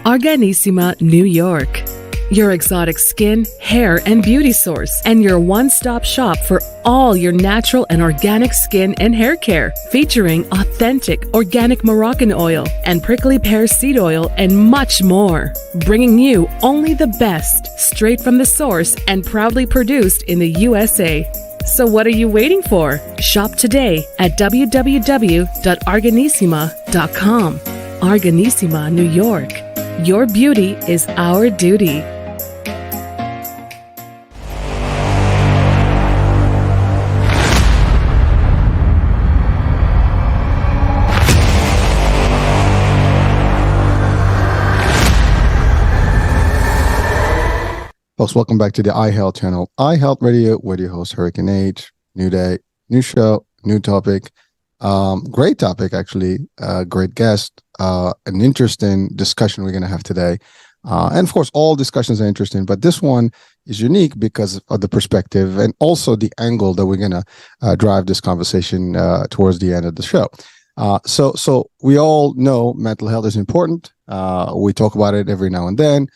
Arganissima, New York. Your exotic skin, hair, and beauty source, and your one-stop shop for all your natural and organic skin and hair care, featuring authentic organic Moroccan oil and prickly pear seed oil and much more. Bringing you only the best, straight from the source and proudly produced in the USA. So what are you waiting for? Shop today at www.arganissima.com. Arganissima, New York. Your beauty is our duty. Folks, welcome back to the iHealth channel. iHealth Radio with your host, Hurricane H. New day, new show, new topic. Great topic, actually. Great guest. An interesting discussion we're going to have today. And of course, all discussions are interesting, but this one is unique because of the perspective and also the angle that we're going to drive this conversation towards the end of the show. So we all know mental health is important. We talk about it every now and then.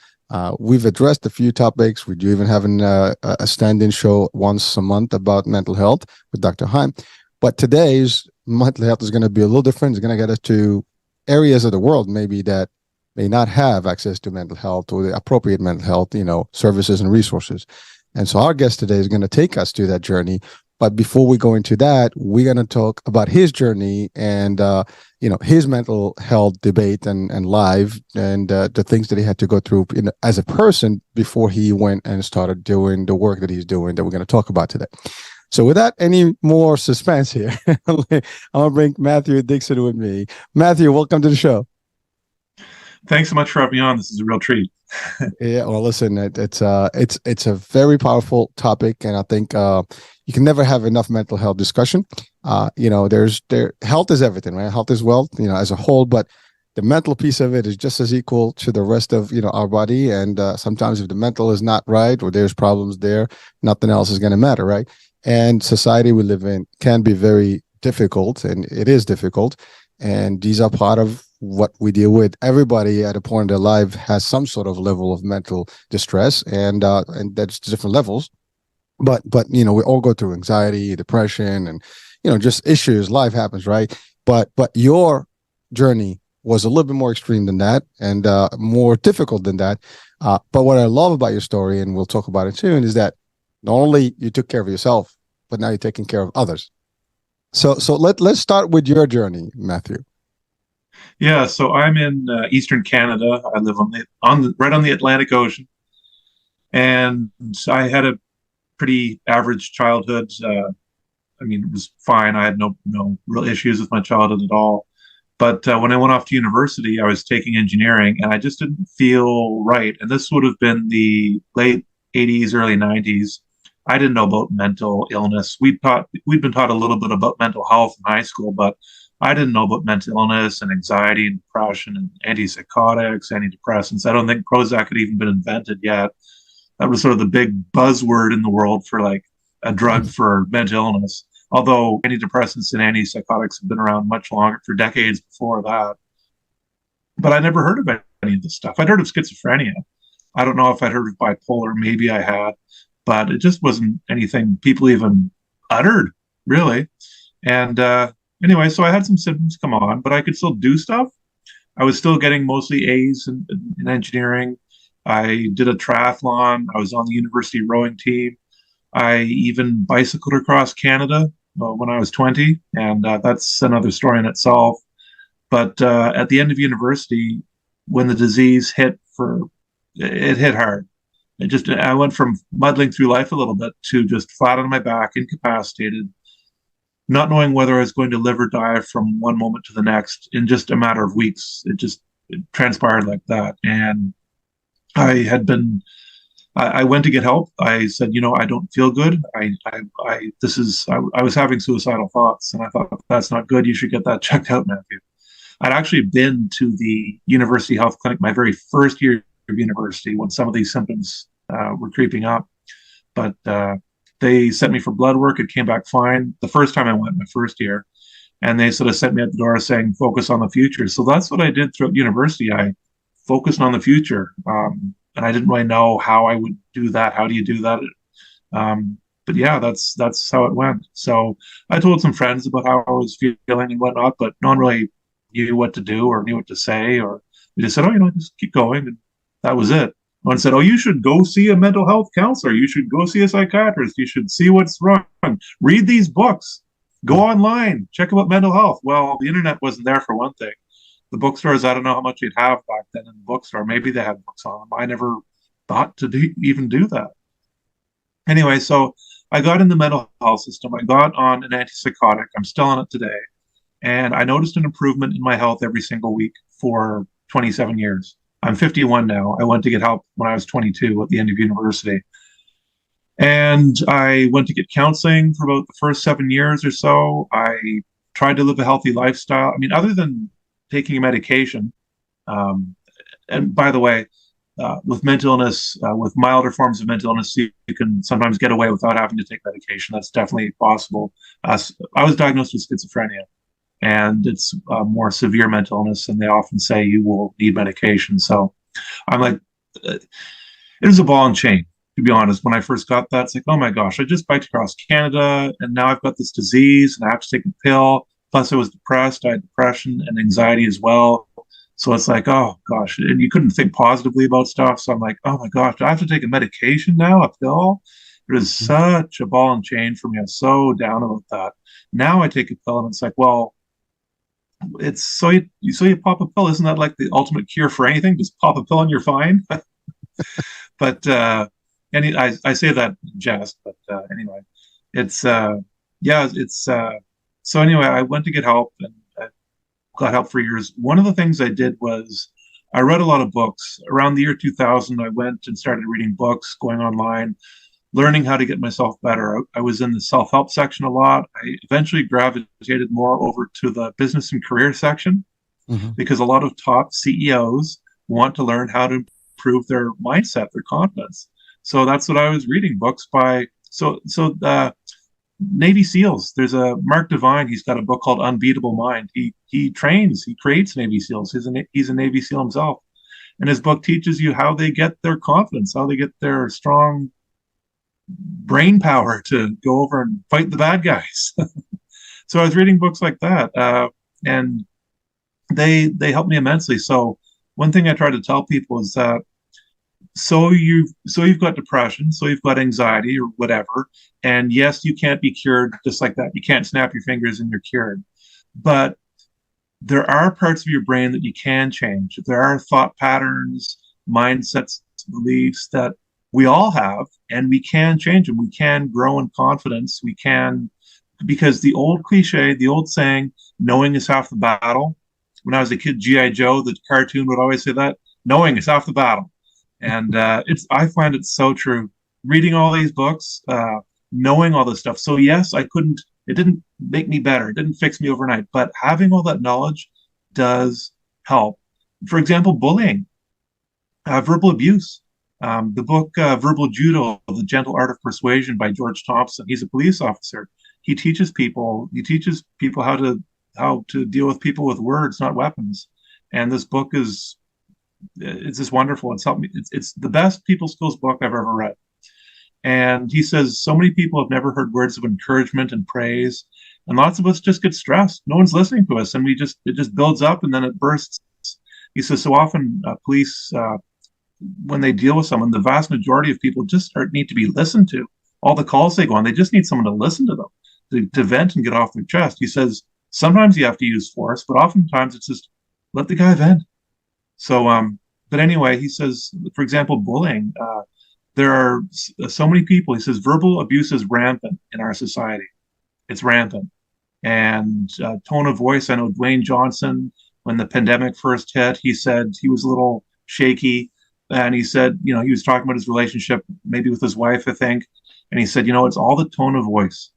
We've addressed a few topics. We do even have a stand-in show once a month about mental health with Dr. Heim. But today's mental health is going to be a little different. It's going to get us to areas of the world maybe that may not have access to mental health or the appropriate mental health, services and resources. And so our guest today is going to take us to that journey. But before we go into that, we're going to talk about his journey and, his mental health debate and life and the things that he had to go through as a person before he went and started doing the work that he's doing that we're going to talk about today. So without any more suspense here, I'm going to bring Matthew Dickson with me. Matthew, welcome to the show. Thanks so much for having me on. This is a real treat. Yeah, well, listen, it's a very powerful topic, and I think you can never have enough mental health discussion. Health is everything, right? Health is wealth, as a whole, but the mental piece of it is just as equal to the rest of our body. And sometimes if the mental is not right or there's problems there, nothing else is going to matter, right? And society we live in can be very difficult, and it is difficult. And these are part of what we deal with. Everybody at a point in their life has some sort of level of mental distress, and that's different levels. But we all go through anxiety, depression, and just issues. Life happens, right? But your journey was a little bit more extreme than that, and more difficult than that. But what I love about your story, and we'll talk about it soon, is that not only you took care of yourself, but now you're taking care of others. So let's start with your journey, Matthew. Yeah, so I'm in Eastern Canada. I live right on the Atlantic Ocean, and I had a pretty average childhood. It was fine. I had no real issues with my childhood at all. But when I went off to university, I was taking engineering, and I just didn't feel right. And this would have been the late 80s, early 90s. I didn't know about mental illness. We'd been taught a little bit about mental health in high school, but I didn't know about mental illness and anxiety and depression and antipsychotics, antidepressants. I don't think Prozac had even been invented yet. That was sort of the big buzzword in the world for like a drug for mental illness. Although antidepressants and antipsychotics have been around much longer, for decades before that. But I never heard about any of this stuff. I'd heard of schizophrenia. I don't know if I'd heard of bipolar. Maybe I had. But it just wasn't anything people even uttered, really. And anyway, so I had some symptoms come on, but I could still do stuff. I was still getting mostly A's in engineering. I did a triathlon. I was on the university rowing team. I even bicycled across Canada when I was 20, and that's another story in itself. But at the end of university, when the disease hit hard. I went from muddling through life a little bit to just flat on my back, incapacitated, not knowing whether I was going to live or die from one moment to the next in just a matter of weeks. It transpired like that. And I went to get help. I said, I don't feel good. I was having suicidal thoughts, and I thought, that's not good. You should get that checked out, Matthew. I'd actually been to the university health clinic my very first year of university when some of these symptoms were creeping up. But they sent me for blood work. It came back fine the first time I went, my first year. And they sort of sent me at the door saying, focus on the future. So that's what I did throughout university. I focused on the future. And I didn't really know how I would do that. How do you do that? But yeah, that's how it went. So I told some friends about how I was feeling and whatnot, but no one really knew what to do or knew what to say, or they just said, "Oh, just keep going," and that was it. One said, "Oh, you should go see a mental health counselor. You should go see a psychiatrist. You should see what's wrong. Read these books. Go online. Check about mental health." Well, the internet wasn't there for one thing. The bookstores, I don't know how much you'd have back then in the bookstore. Maybe they had books on them. I never thought to even do that. Anyway, so I got in the mental health system. I got on an antipsychotic. I'm still on it today. And I noticed an improvement in my health every single week for 27 years. I'm 51 now. I went to get help when I was 22 at the end of university. And I went to get counseling for about the first 7 years or so. I tried to live a healthy lifestyle. I mean, other than taking a medication, and by the way, with mental illness, with milder forms of mental illness, you can sometimes get away without having to take medication. That's definitely possible. I was diagnosed with schizophrenia, and it's more severe mental illness, and they often say you will need medication. So I'm like, it was a ball and chain, to be honest. When I first got that, it's like, oh my gosh, I just biked across Canada, and now I've got this disease, and I have to take a pill. Plus, I was depressed. I had depression and anxiety as well. So it's like, oh gosh, and you couldn't think positively about stuff. So I'm like, oh my gosh, do I have to take a medication now, a pill? It was such a ball and chain for me. I was so down about that. Now I take a pill, and it's like, well, it's so you pop a pill. Isn't that like the ultimate cure for anything? Just pop a pill and you're fine. But and I say that in jest, but anyway, it's yeah, it's so anyway, I went to get help, and I got help for years. One of the things I did was I read a lot of books. Around the year 2000, I went and started reading books, going online, learning how to get myself better. I was in the self-help section a lot. I eventually gravitated more over to the business and career section, because a lot of top CEOs want to learn how to improve their mindset, their confidence. So that's what I was reading, books by Navy SEALs. There's a Mark Devine. He's got a book called Unbeatable Mind. He trains, he creates Navy SEALs. He's a Navy SEAL himself, and his book teaches you how they get their confidence, how they get their strong brain power to go over and fight the bad guys. So I was reading books like that, and they helped me immensely. So one thing I try to tell people is that you've got depression, so you've got anxiety or whatever, and yes, you can't be cured just like that. You can't snap your fingers and you're cured, but there are parts of your brain that you can change. There are thought patterns, mindsets, beliefs that we all have, and we can change them. We can grow in confidence. We can, because the old cliche, the old saying, knowing is half the battle. When I was a kid, G.I. Joe, the cartoon, would always say that, knowing is half the battle. And I find it so true. Reading all these books, knowing all this stuff. So yes, it didn't make me better. It didn't fix me overnight, but having all that knowledge does help. For example, bullying, verbal abuse. The book, Verbal Judo, The Gentle Art of Persuasion by George Thompson. He's a police officer. He teaches people how to deal with people with words, not weapons. And this book it's just wonderful. It's helped me. It's the best people skills book I've ever read. And he says so many people have never heard words of encouragement and praise, and lots of us just get stressed. No one's listening to us, and it just builds up and then it bursts. He says so often police, when they deal with someone, the vast majority of people just need to be listened to. All the calls they go on, they just need someone to listen to them, to vent and get off their chest. He says sometimes you have to use force, but oftentimes it's just let the guy vent. So, but anyway, he says, for example, bullying. There are so many people. He says verbal abuse is rampant in our society. It's rampant. And tone of voice. I know Dwayne Johnson, when the pandemic first hit, he said he was a little shaky. And he said, he was talking about his relationship, maybe with his wife, I think. And he said, it's all the tone of voice.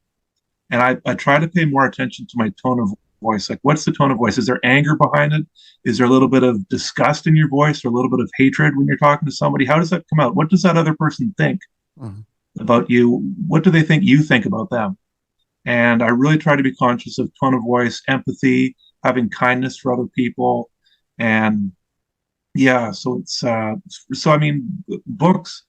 And I try to pay more attention to my tone of voice. Like, what's the tone of voice? Is there anger behind it? Is there a little bit of disgust in your voice, or a little bit of hatred when you're talking to somebody? How does that come out? What does that other person think about you? What do they think you think about them? And I really try to be conscious of tone of voice, empathy, having kindness for other people. And Yeah, so it's so I mean, books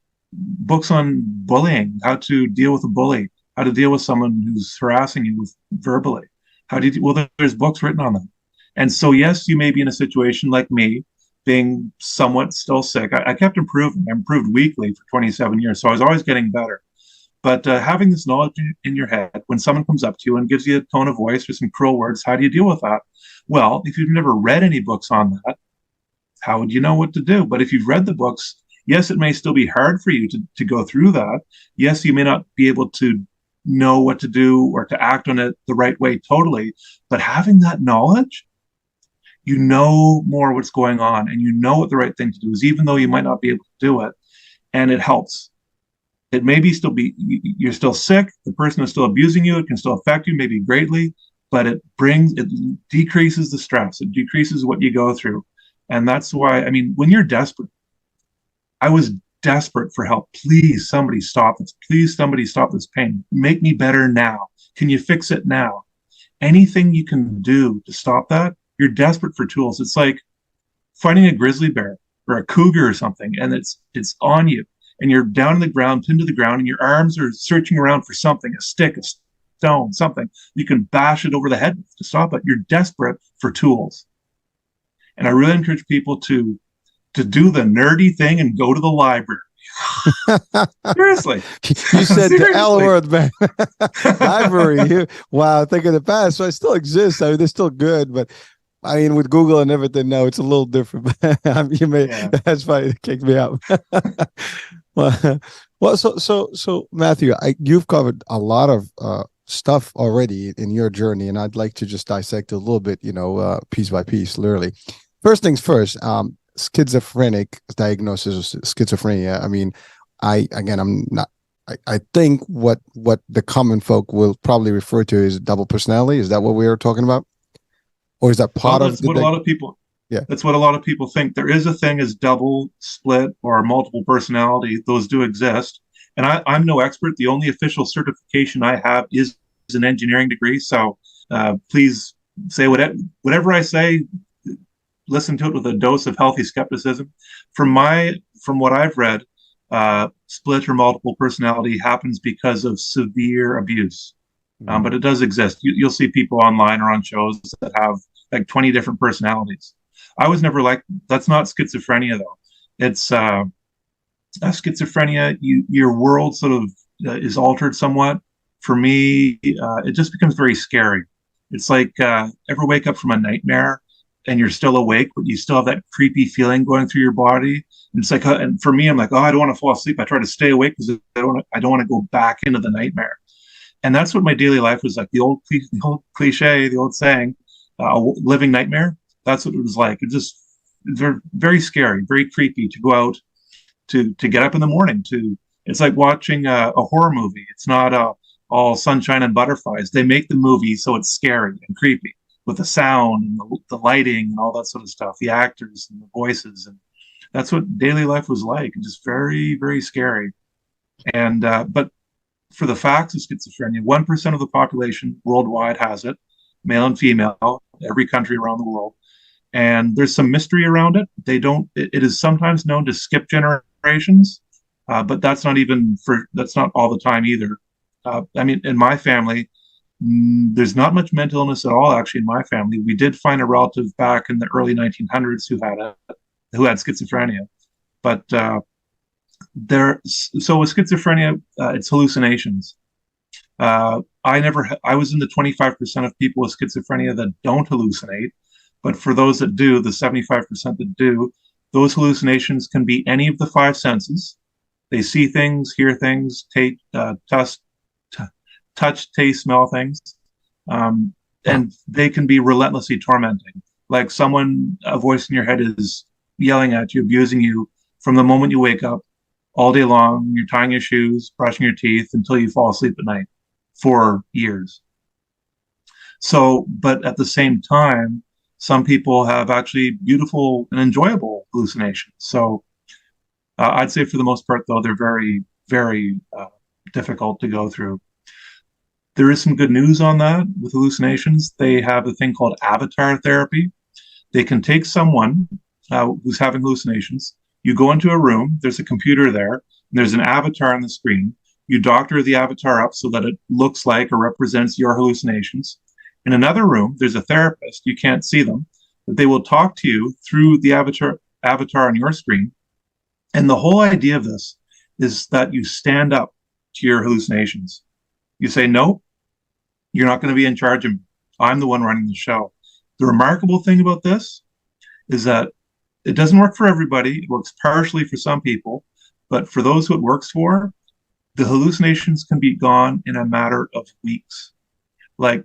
on bullying, how to deal with a bully, how to deal with someone who's harassing you with verbally. How do you, well, there's books written on them. And so, yes, you may be in a situation like me, being somewhat still sick. I kept improving. I improved weekly for 27 years, so I was always getting better. But having this knowledge in your head, when someone comes up to you and gives you a tone of voice or some cruel words, how do you deal with that? Well, if you've never read any books on that, how would you know what to do? But if you've read the books, yes, it may still be hard for you to go through that. Yes, you may not be able to know what to do or to act on it the right way totally. But having that knowledge, you know more what's going on and you know what the right thing to do is, even though you might not be able to do it. And it helps. It may be still be, you're still sick, the person is still abusing you, it can still affect you, maybe greatly, but it decreases the stress, it decreases what you go through. And that's why, I mean, when you're desperate, I was desperate for help. Please, somebody stop this. Please, somebody stop this pain. Make me better now. Can you fix it now? Anything you can do to stop that, you're desperate for tools. It's like finding a grizzly bear or a cougar or something, and it's on you, and you're down on the ground, pinned to the ground, and your arms are searching around for something, a stick, a stone, something. You can bash it over the head to stop it. You're desperate for tools. And I really encourage people to do the nerdy thing and go to the library. Seriously. You said the L word, man. Library. Wow, think of the past. So it still exists. I mean, they're still good, but I mean, with Google and everything now, it's a little different. That's funny. It kicked me out. well, so Matthew, you've covered a lot of stuff already in your journey, and I'd like to just dissect it a little bit, piece by piece, literally. First things first, schizophrenic diagnosis of schizophrenia. I mean, I think what the common folk will probably refer to as double personality. Is that what we were talking about? Or is that part of what a lot of people, yeah, that's what a lot of people think. There is a thing as double, split, or multiple personality. Those do exist. And I'm no expert. The only official certification I have is an engineering degree. So please say whatever I say, listen to it with a dose of healthy skepticism. From what I've read, split or multiple personality happens because of severe abuse. But it does exist. You'll see people online or on shows that have like 20 different personalities. I was never like, that's not schizophrenia though. It's schizophrenia. Your world sort of is altered somewhat. For me, it just becomes very scary. It's like ever wake up from a nightmare and you're still awake, but you still have that creepy feeling going through your body. And it's like, and for me, I'm like, oh, I don't want to fall asleep. I try to stay awake because I don't want to go back into the nightmare. And that's what my daily life was like. The old cliche, the old saying, living nightmare. That's what it was like. It's very, very scary, very creepy to go out, to get up in the morning. It's like watching a horror movie. It's not all sunshine and butterflies. They make the movie so it's scary and creepy with the sound and the lighting and all that sort of stuff, the actors and the voices. And that's what daily life was like. Just very, very scary. And but for the facts of schizophrenia, 1% of the population worldwide has it, male and female, every country around the world. And there's some mystery around it. It is sometimes known to skip generations, but that's not all the time either. I mean, in my family, there's not much mental illness at all, actually, in my family. We did find a relative back in the early 1900s who had schizophrenia. But so with schizophrenia, it's hallucinations. I was in the 25% of people with schizophrenia that don't hallucinate. But for those that do, the 75% that do, those hallucinations can be any of the five senses. They see things, hear things, touch, taste, smell things. And they can be relentlessly tormenting. Like a voice in your head is yelling at you, abusing you from the moment you wake up all day long. You're tying your shoes, brushing your teeth until you fall asleep at night for years. So, but at the same time, some people have actually beautiful and enjoyable hallucinations. So I'd say for the most part, though, they're very, very difficult to go through. There is some good news on that with hallucinations. They have a thing called avatar therapy. They can take someone who's having hallucinations. You go into a room, there's a computer there, and there's an avatar on the screen. You doctor the avatar up so that it looks like or represents your hallucinations. In another room, there's a therapist. You can't see them, but they will talk to you through the avatar on your screen. And the whole idea of this is that you stand up to your hallucinations. You say, no, you're not going to be in charge of me. I'm the one running the show. The remarkable thing about this is that it doesn't work for everybody. It works partially for some people, but for those who it works for, the hallucinations can be gone in a matter of weeks. Like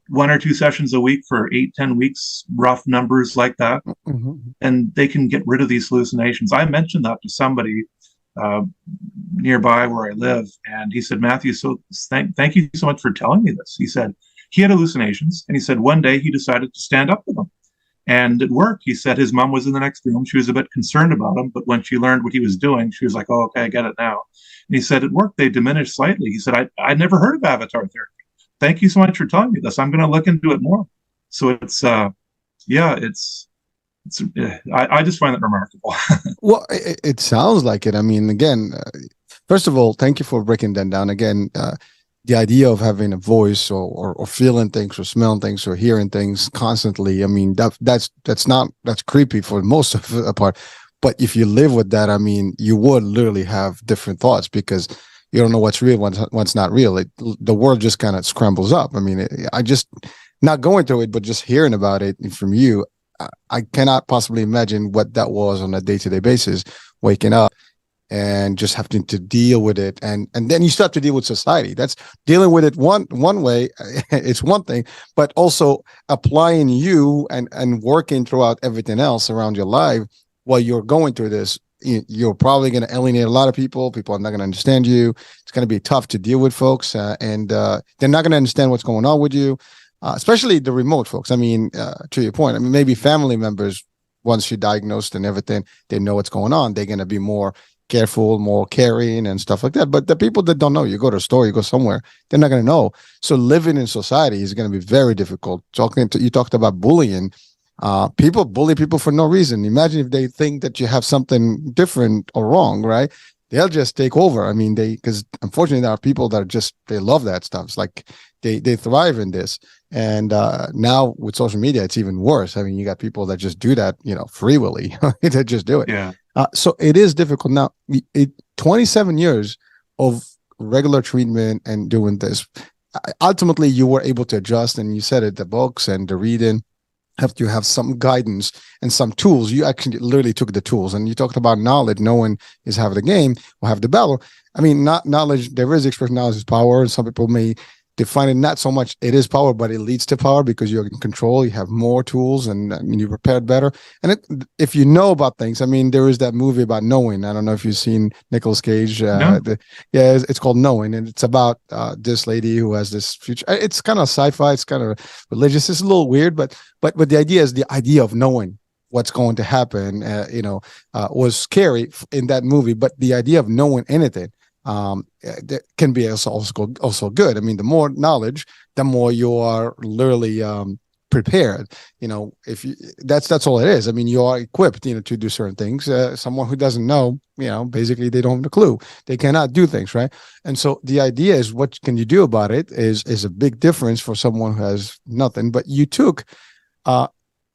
1 or 2 sessions a week for 8-10 weeks, rough numbers like that. Mm-hmm. And they can get rid of these hallucinations. I mentioned that to somebody nearby where I live, and he said, Matthew, so thank you so much for telling me this. He said he had hallucinations, and he said one day he decided to stand up to them. And it worked. He said his mom was in the next room. She was a bit concerned about him, but when she learned what he was doing, she was like, oh, okay, I get it now. And he said it worked. They diminished slightly. He said, I'd never heard of avatar therapy. Thank you so much for telling me this. I'm going to look into it more. So it's, I just find it remarkable. Well, it sounds like it. I mean, again, first of all, thank you for breaking that down. Again, the idea of having a voice or feeling things or smelling things or hearing things constantly, I mean, that's creepy for most of the part. But if you live with that, I mean, you would literally have different thoughts because you don't know what's real, what's not real. The world just kind of scrambles up. I mean, I just, not going through it, but just hearing about it from you, I cannot possibly imagine what that was on a day-to-day basis, waking up and just having to deal with it. And then you start to deal with society. That's dealing with it one way. It's one thing, but also applying you and working throughout everything else around your life while you're going through this. You're probably going to alienate a lot of people. People are not going to understand you. It's going to be tough to deal with folks, and they're not going to understand what's going on with you, especially the remote folks. I mean, to your point, I mean, maybe family members, once you're diagnosed and everything, they know what's going on. They're going to be more careful, more caring and stuff like that. But the people that don't know, you go to a store, you go somewhere, they're not going to know. So living in society is going to be very difficult. You talked about bullying. People bully people for no reason. Imagine if they think that you have something different or wrong, right? They'll just take over. I mean, because unfortunately there are people that are just, they love that stuff. It's like they thrive in this. And now with social media, it's even worse. I mean, you got people that just do that, free willy. They just do it. Yeah. So it is difficult. Now, 27 years of regular treatment and doing this, ultimately you were able to adjust, and you said it, the books and the reading, have to have some guidance and some tools. You actually literally took the tools, and you talked about knowledge. No one is half the game or half the battle. I mean, not knowledge, there is expression, knowledge is power. And some people may define it not so much it is power, but it leads to power because you're in control. You have more tools, and you're prepared better. And if you know about things, I mean, there is that movie about knowing. I don't know if you've seen Nicolas Cage. No. It's called Knowing, and it's about this lady who has this future. It's kind of sci-fi. It's kind of religious. It's a little weird, but the idea is the idea of knowing what's going to happen. Was scary in that movie, but the idea of knowing anything that can be also good. I mean, the more knowledge, the more you are literally prepared. If you, that's all it is. I mean, you are equipped, to do certain things. Someone who doesn't know, basically they don't have a clue. They cannot do things, right? And so the idea is, what can you do about it is a big difference for someone who has nothing. But you took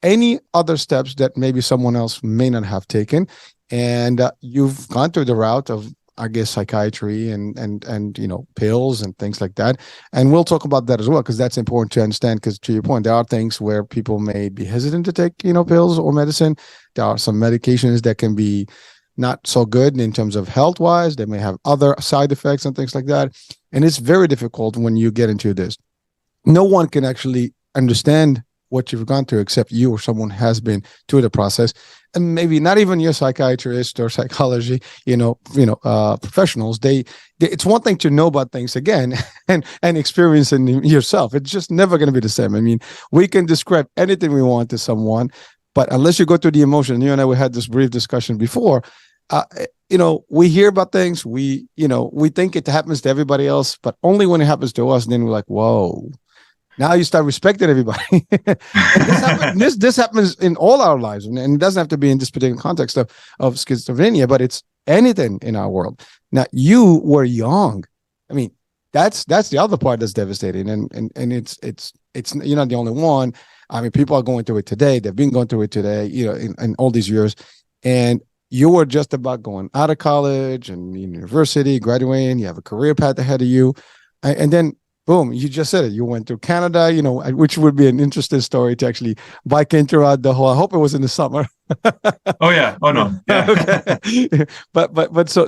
any other steps that maybe someone else may not have taken, and you've gone through the route of, I guess, psychiatry and pills and things like that. And we'll talk about that as well, because that's important to understand, because to your point, there are things where people may be hesitant to take, pills or medicine. There are some medications that can be not so good in terms of health wise. They may have other side effects and things like that. And it's very difficult when you get into this. No one can actually understand what you've gone through except you or someone has been through the process. And maybe not even your psychiatrist or psychology, professionals. It's one thing to know about things again and experience it yourself. It's just never going to be the same. I mean, we can describe anything we want to someone, but unless you go through the emotion, you and I, we had this brief discussion before. We hear about things. We think it happens to everybody else, but only when it happens to us, then we're like, whoa. Now you start respecting everybody. this happens in all our lives, and it doesn't have to be in this particular context of schizophrenia, but it's anything in our world. Now, you were young. I mean, that's the other part that's devastating, and it's you're not the only one. I mean, people are going through it today. They've been going through it today, in all these years, and you were just about going out of college and university, graduating. You have a career path ahead of you, and then boom, you just said it. You went to Canada, which would be an interesting story to actually bike in throughout the whole. I hope it was in the summer. Oh yeah. Oh no. Yeah. Okay. but so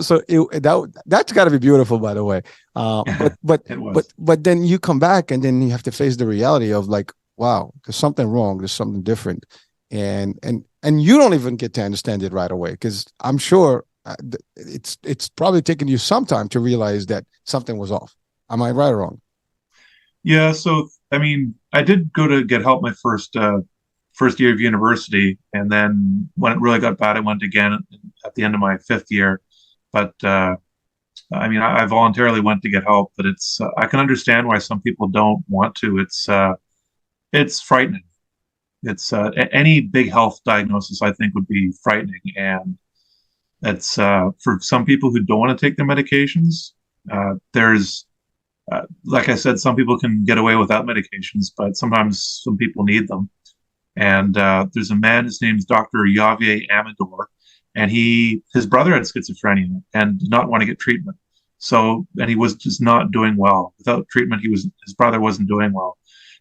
that's got to be beautiful, by the way. But then you come back and then you have to face the reality of like, wow, there's something wrong. There's something different, and you don't even get to understand it right away, because I'm sure it's probably taken you some time to realize that something was off. Am I right or wrong? Yeah, so I mean, I did go to get help my first year of university, and then when it really got bad, I went again at the end of my fifth year. But I mean, I voluntarily went to get help, but it's I can understand why some people don't want to. It's frightening. It's any big health diagnosis, I think, would be frightening, and it's for some people who don't want to take their medications. There's like I said, some people can get away without medications, but sometimes some people need them. And there's a man, his name's Dr. Javier Amador, and his brother had schizophrenia and did not want to get treatment. And he was just not doing well. Without treatment, his brother wasn't doing well.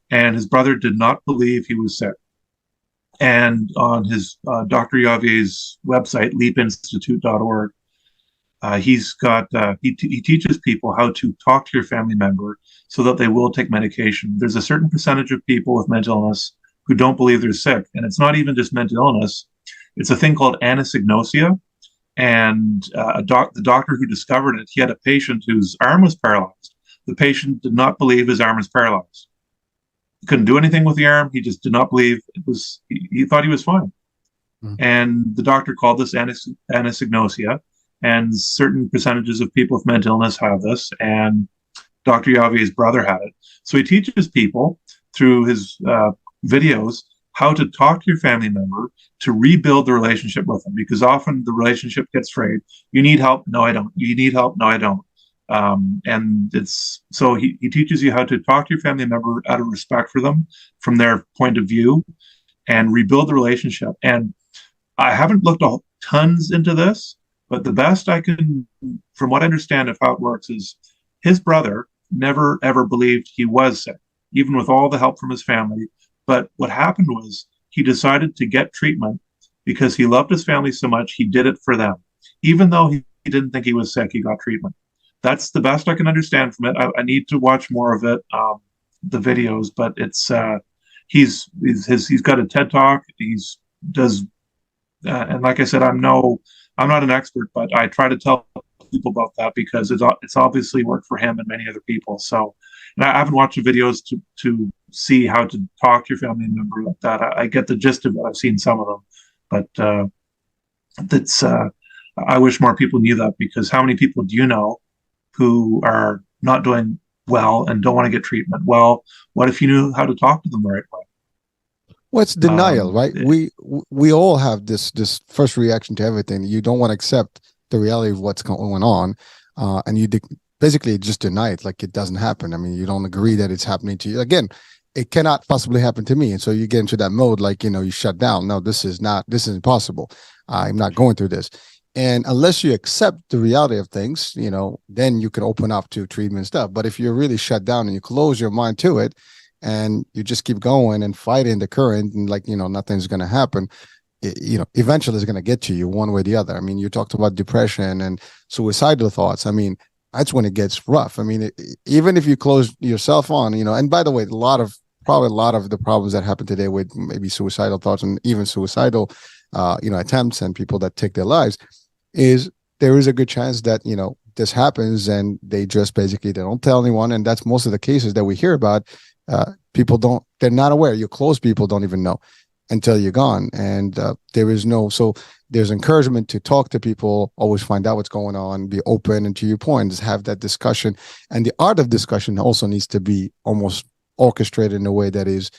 And his brother did not believe he was sick. And on his Dr. Javier's website, leapinstitute.org, he teaches people how to talk to your family member so that they will take medication. There's a certain percentage of people with mental illness who don't believe they're sick, and it's not even just mental illness. It's a thing called anosognosia, and the doctor who discovered it, he had a patient whose arm was paralyzed. The patient did not believe his arm was paralyzed. He couldn't do anything with the arm. He just did not believe it was. He thought he was fine, and the doctor called this anosognosia. And certain percentages of people with mental illness have this, and Dr. Javier's brother had it. So he teaches people through his videos how to talk to your family member to rebuild the relationship with them, because often the relationship gets frayed. You need help? No, I don't. You need help? No, I don't. And he teaches you how to talk to your family member out of respect for them, from their point of view, and rebuild the relationship. And I haven't looked tons into this, but the best I can, from what I understand of how it works, is his brother never, ever believed he was sick, even with all the help from his family. But what happened was he decided to get treatment because he loved his family so much, he did it for them. Even though he didn't think he was sick, he got treatment. That's the best I can understand from it. I need to watch more of it, the videos, but it's he's got a TED Talk. And like I said, I'm not an expert, but I try to tell people about that because it's obviously worked for him and many other people. So, and I haven't watched the videos to see how to talk to your family member like that. I get the gist of it. I've seen some of them, but I wish more people knew that, because how many people do you know who are not doing well and don't want to get treatment? Well, what if you knew how to talk to them the right way? Well, it's denial, right? We all have this first reaction to everything. You don't want to accept the reality of what's going on, and you basically just deny it, like it doesn't happen. I mean, you don't agree that it's happening to you. Again, it cannot possibly happen to me, and so you get into that mode, like, you shut down. No, this is impossible. I'm not going through this. And unless you accept the reality of things, then you can open up to treatment stuff. But if you're really shut down and you close your mind to it, and you just keep going and fighting the current, and nothing's going to happen, eventually it's going to get to you one way or the other. I mean, you talked about depression and suicidal thoughts. I mean, that's when it gets rough. I mean, even if you close yourself on, and by the way, probably a lot of the problems that happen today with maybe suicidal thoughts and even suicidal, attempts and people that take their lives, is there is a good chance that, this happens and they just basically, they don't tell anyone. And that's most of the cases that we hear about. They're not aware. Your close people don't even know until you're gone. And there's encouragement to talk to people, always find out what's going on, be open, and to your point, just have that discussion. And the art of discussion also needs to be almost orchestrated in a way that is,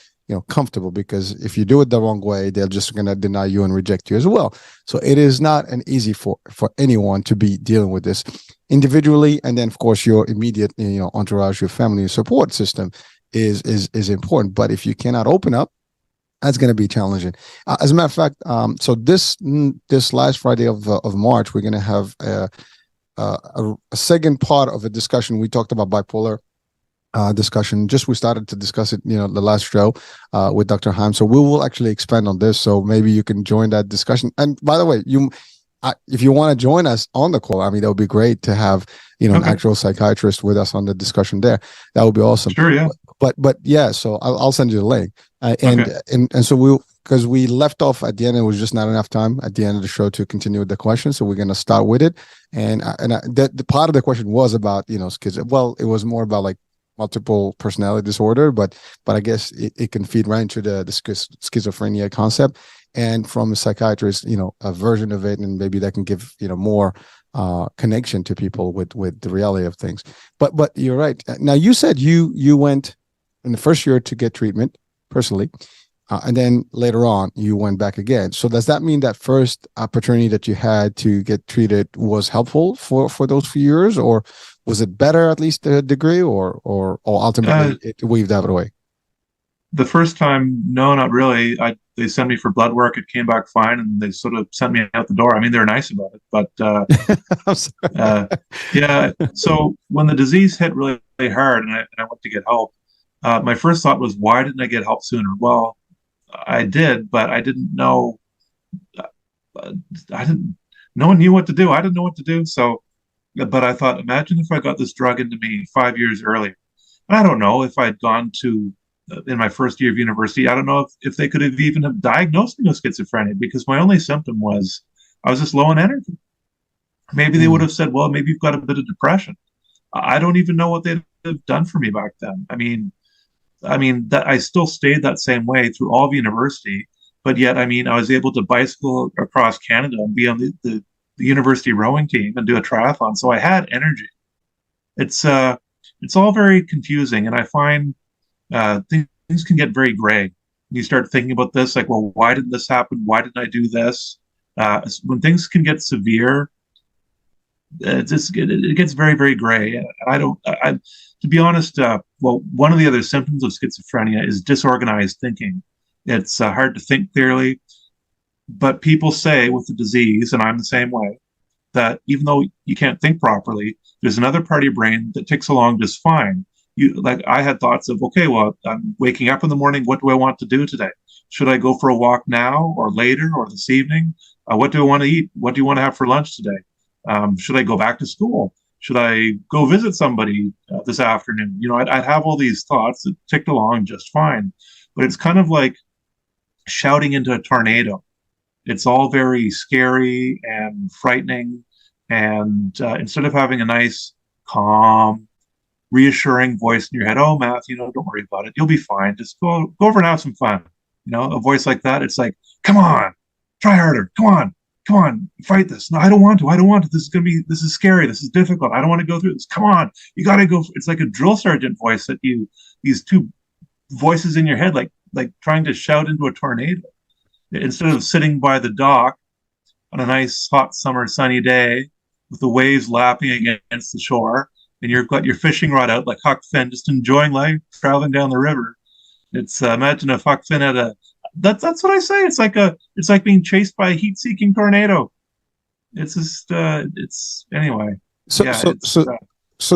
comfortable, because if you do it the wrong way, they're just going to deny you and reject you as well. So it is not an easy for anyone to be dealing with this individually. And then of course your immediate, entourage, your family, your support system is important. But if you cannot open up, that's going to be challenging. As a matter of fact, so this last Friday of March, we're going to have a second part of a discussion. We talked about bipolar discussion. We started to discuss it, the last show with Dr. Heim. So we will actually expand on this. So maybe you can join that discussion. And by the way, if you want to join us on the call, that would be great to have, an actual psychiatrist with us on the discussion there. That would be awesome. Sure, yeah. But yeah, so I'll send you the link. And so because we left off at the end, it was just not enough time at the end of the show to continue with the question. So we're going to start with it. And the part of the question was about, well, it was more about like multiple personality disorder, but I guess it can feed right into the schizophrenia concept, and from a psychiatrist, a version of it, and maybe that can give more connection to people with the reality of things. But you're right. Now you said you went in the first year to get treatment personally, and then later on you went back again. So does that mean that first opportunity that you had to get treated was helpful for those few years, or was it better, at least to a degree, or ultimately it weaved out of the way? The first time, no, not really. They sent me for blood work. It came back fine, and they sort of sent me out the door. They were nice about it, but yeah. So when the disease hit really, really hard, and I went to get help, my first thought was, why didn't I get help sooner? Well, I did, but I didn't know. No one knew what to do. I didn't know what to do. So. But I thought, imagine if I got this drug into me 5 years earlier. And I don't know if I'd gone to, in my first year of university, I don't know if they could have even have diagnosed me with schizophrenia, because my only symptom was I was just low on energy. Maybe they would have said, well, maybe you've got a bit of depression. I don't even know what they'd have done for me back then. That I still stayed that same way through all of university, but yet, I was able to bicycle across Canada and be on the university rowing team and do a triathlon. So I had energy. It's all very confusing. And I find things can get very gray. You start thinking about this, like, well, why didn't this happen? Why didn't I do this? When things can get severe, it gets very, very gray. To be honest, one of the other symptoms of schizophrenia is disorganized thinking. It's hard to think clearly. But people say with the disease, and I'm the same way, that even though you can't think properly, there's another part of your brain that ticks along just fine. I had thoughts of, okay, well, I'm waking up in the morning. What do I want to do today? Should I go for a walk now or later or this evening? What do I want to eat? What do you want to have for lunch today? Should I go back to school? Should I go visit somebody this afternoon? I'd have all these thoughts that ticked along just fine. But it's kind of like shouting into a tornado. It's all very scary and frightening. And instead of having a nice, calm, reassuring voice in your head, oh, Matthew, don't worry about it. You'll be fine. Just go over and have some fun. A voice like that, it's like, come on, try harder. Come on, fight this. No, I don't want to. This is scary. This is difficult. I don't want to go through this. Come on, you got to go. It's like a drill sergeant voice that these two voices in your head, like trying to shout into a tornado. Instead of sitting by the dock on a nice hot summer sunny day with the waves lapping against the shore, and you've got your fishing rod out like Huck Finn, just enjoying life, traveling down the river. It's imagine if Huck Finn had that's what I say. It's like being chased by a heat-seeking tornado. It's just anyway. So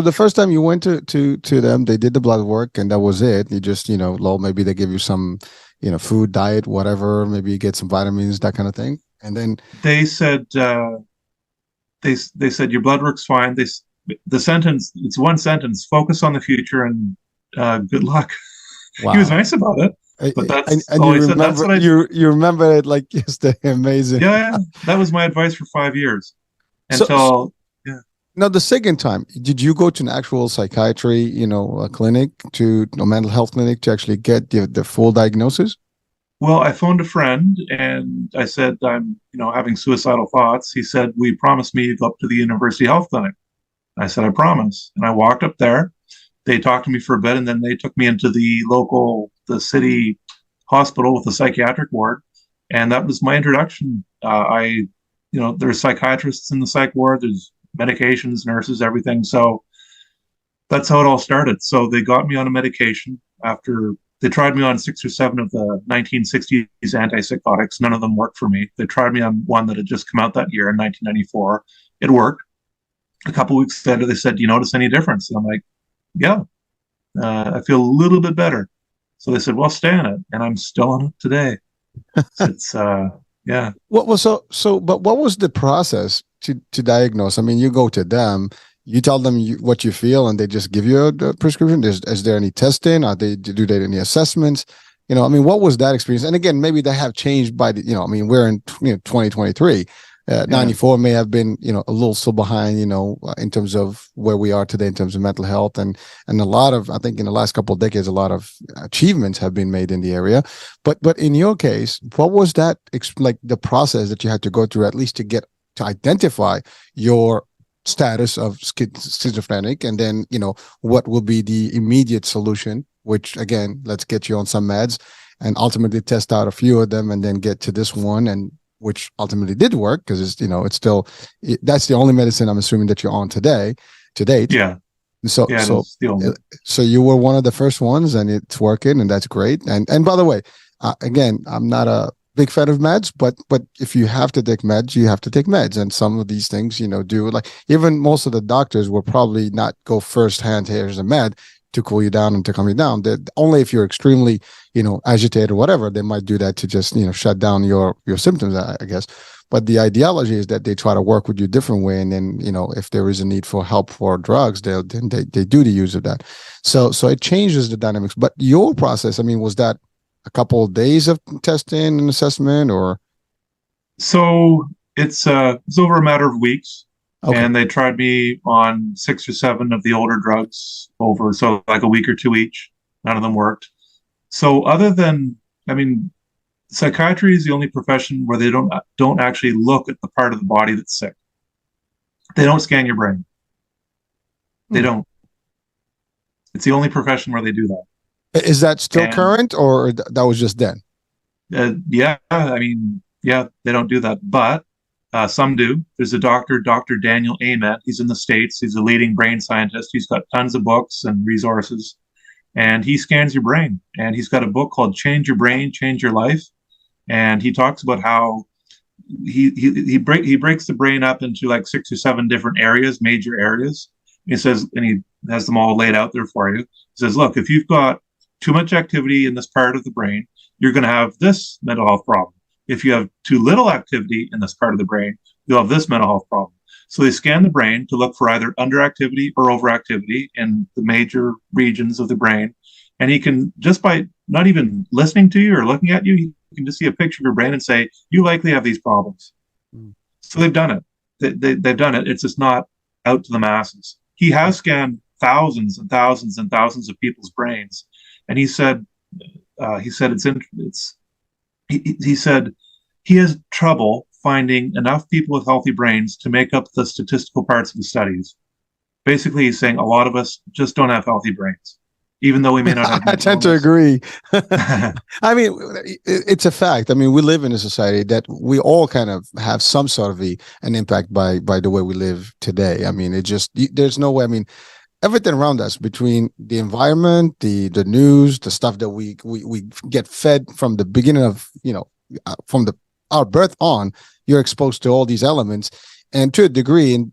the first time you went to them, they did the blood work, and that was it. You just maybe they give you some food, diet, whatever, maybe you get some vitamins, that kind of thing. And then they said, they said your blood work's fine. The sentence, it's one sentence: focus on the future and good luck. Wow. He was nice about it. But that's all he said. That's what you remember it like yesterday. Amazing. Yeah, that was my advice for 5 years until. Now, the second time, did you go to an actual psychiatry, a clinic, a mental health clinic, to actually get the full diagnosis? Well, I phoned a friend and I said, I'm, having suicidal thoughts. He said, we promised me to go up to the university health clinic. I said, I promise. And I walked up there they talked to me for a bit, and then they took me into the city hospital with a psychiatric ward, and that was my introduction. There's psychiatrists in the psych ward, there's medications, nurses, everything. So that's how it all started. So they got me on a medication after they tried me on 6 or 7 of the 1960s antipsychotics. None of them worked for me. They tried me on one that had just come out that year in 1994. It worked. A couple of weeks later, they said, "Do you notice any difference?" And I'm like, "Yeah, I feel a little bit better." So they said, "Well, stay on it," and I'm still on it today. It's yeah. What was but what was the process to diagnose? I mean, you go to them, you tell them what you feel, and they just give you a prescription. Is there any testing? Do they any assessments? I mean, what was that experience? And again, maybe they have changed by I mean, we're in 2023. 94 may have been, a little so behind, in terms of where we are today in terms of mental health, and a lot of, I think in the last couple of decades, a lot of achievements have been made in the area. But in your case, what was that like the process that you had to go through, at least to identify your status of schizophrenic, and then, what will be the immediate solution, which again, let's get you on some meds and ultimately test out a few of them and then get to this one, and which ultimately did work, because it's still that's the only medicine I'm assuming that you're on to date. Yeah. So you were one of the first ones, and it's working, and that's great. And by the way, again, I'm not a big fan of meds, but if you have to take meds, you have to take meds. And some of these things, do, like, even most of the doctors will probably not go firsthand, here's a med to cool you down and to calm you down. Only if you're extremely, agitated or whatever, they might do that to just, shut down your symptoms, I guess. But the ideology is that they try to work with you a different way. And then, if there is a need for help for drugs, they do the use of that. So it changes the dynamics. But your process, I mean, was that a couple of days of testing and assessment, or? So it's over a matter of weeks. Okay. And they tried me on 6 or 7 of the older drugs over, so like a week or 2 each. None of them worked. So psychiatry is the only profession where they don't actually look at the part of the body that's sick. They don't scan your brain. They don't. It's the only profession where they do that. Is that still current, or that was just then? Yeah, they don't do that, but some do. There's a Dr. Daniel Amet. He's in the States. He's a leading brain scientist. He's got tons of books and resources, and he scans your brain. And he's got a book called Change Your Brain, Change Your Life. And he talks about how he breaks the brain up into like 6 or 7 different areas, major areas. He says, and he has them all laid out there for you. He says, look, if you've got too much activity in this part of the brain, you're going to have this mental health problem. If you have too little activity in this part of the brain, you'll have this mental health problem. So they scan the brain to look for either underactivity or overactivity in the major regions of the brain. And he can, just by not even listening to you or looking at you, he can just see a picture of your brain and say, you likely have these problems. So they've done it. They've done it. It's just not out to the masses. He has scanned thousands and thousands and thousands of people's brains. And he said he has trouble finding enough people with healthy brains to make up the statistical parts of the studies. Basically, he's saying a lot of us just don't have healthy brains, even though we may not have. I tend to agree. I mean, it's a fact. I mean, we live in a society that we all kind of have some sort of an impact by the way we live today. I mean, there's no way. I mean, everything around us, between the environment, the news, the stuff that we get fed from the beginning of, from our birth on, you're exposed to all these elements, and to a degree, and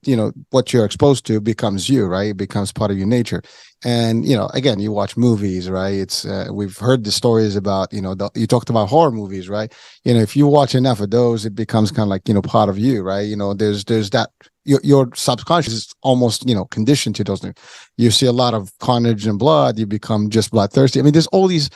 what you're exposed to becomes you, right? It becomes part of your nature. And again, you watch movies, right? It's we've heard the stories about, you talked about horror movies, right? If you watch enough of those, it becomes kind of like part of you, right? There's that. Your subconscious is almost, conditioned to those things. You see a lot of carnage and blood, you become just bloodthirsty. I mean, there's all these,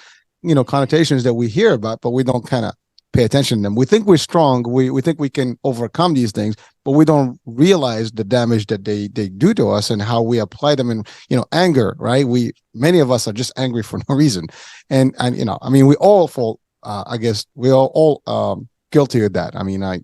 connotations that we hear about, but we don't kind of pay attention to them. We think we're strong. We think we can overcome these things, but we don't realize the damage that they do to us and how we apply them in, anger, right? Many of us are just angry for no reason. And I mean, we all fall, I guess we all guilty of that. I mean, I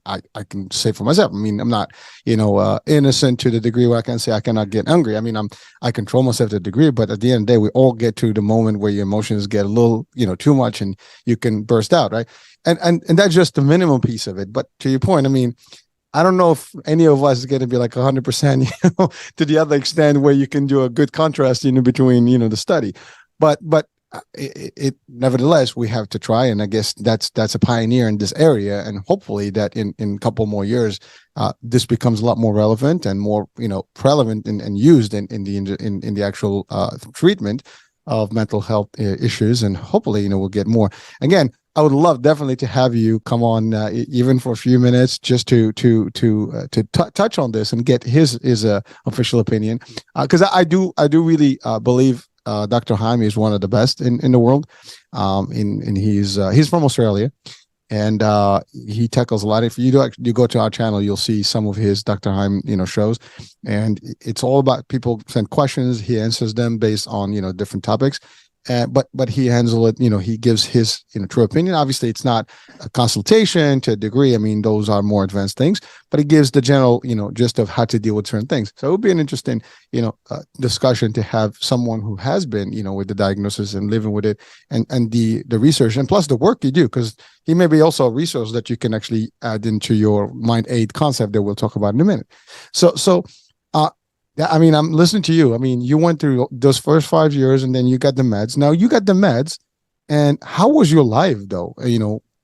can say for myself. I mean, I'm not, innocent to the degree where I can say I cannot get angry. I mean, I control myself to a degree, but at the end of the day, we all get to the moment where your emotions get a little, too much, and you can burst out, right? And that's just the minimum piece of it. But to your point, I mean, I don't know if any of us is going to be like 100%, to the other extent where you can do a good contrast, between, the study. But it nevertheless, we have to try. And I guess that's a pioneer in this area. And hopefully that in a couple more years, this becomes a lot more relevant and more, prevalent and used in the actual treatment of mental health issues. And hopefully, we'll get more. Again, I would love definitely to have you come on even for a few minutes just to touch on this and get his official opinion, because I do really believe Dr. Jaime is one of the best in the world. He's from Australia, and he tackles a lot. If you go to our channel, you'll see some of his Dr. Jaime shows, and it's all about people send questions. He answers them based on different topics. But he handles it, he gives his true opinion. Obviously, it's not a consultation to a degree. I mean, those are more advanced things, but he gives the general, gist of how to deal with certain things. So it would be an interesting, discussion to have someone who has been, with the diagnosis and living with it, and the research, and plus the work you do, because he may be also a resource that you can actually add into your mind aid concept that we'll talk about in a minute. So. Yeah, I mean, I'm listening to you. I mean, you went through those first 5 years, and then you got the meds. Now you got the meds, and how was your life though?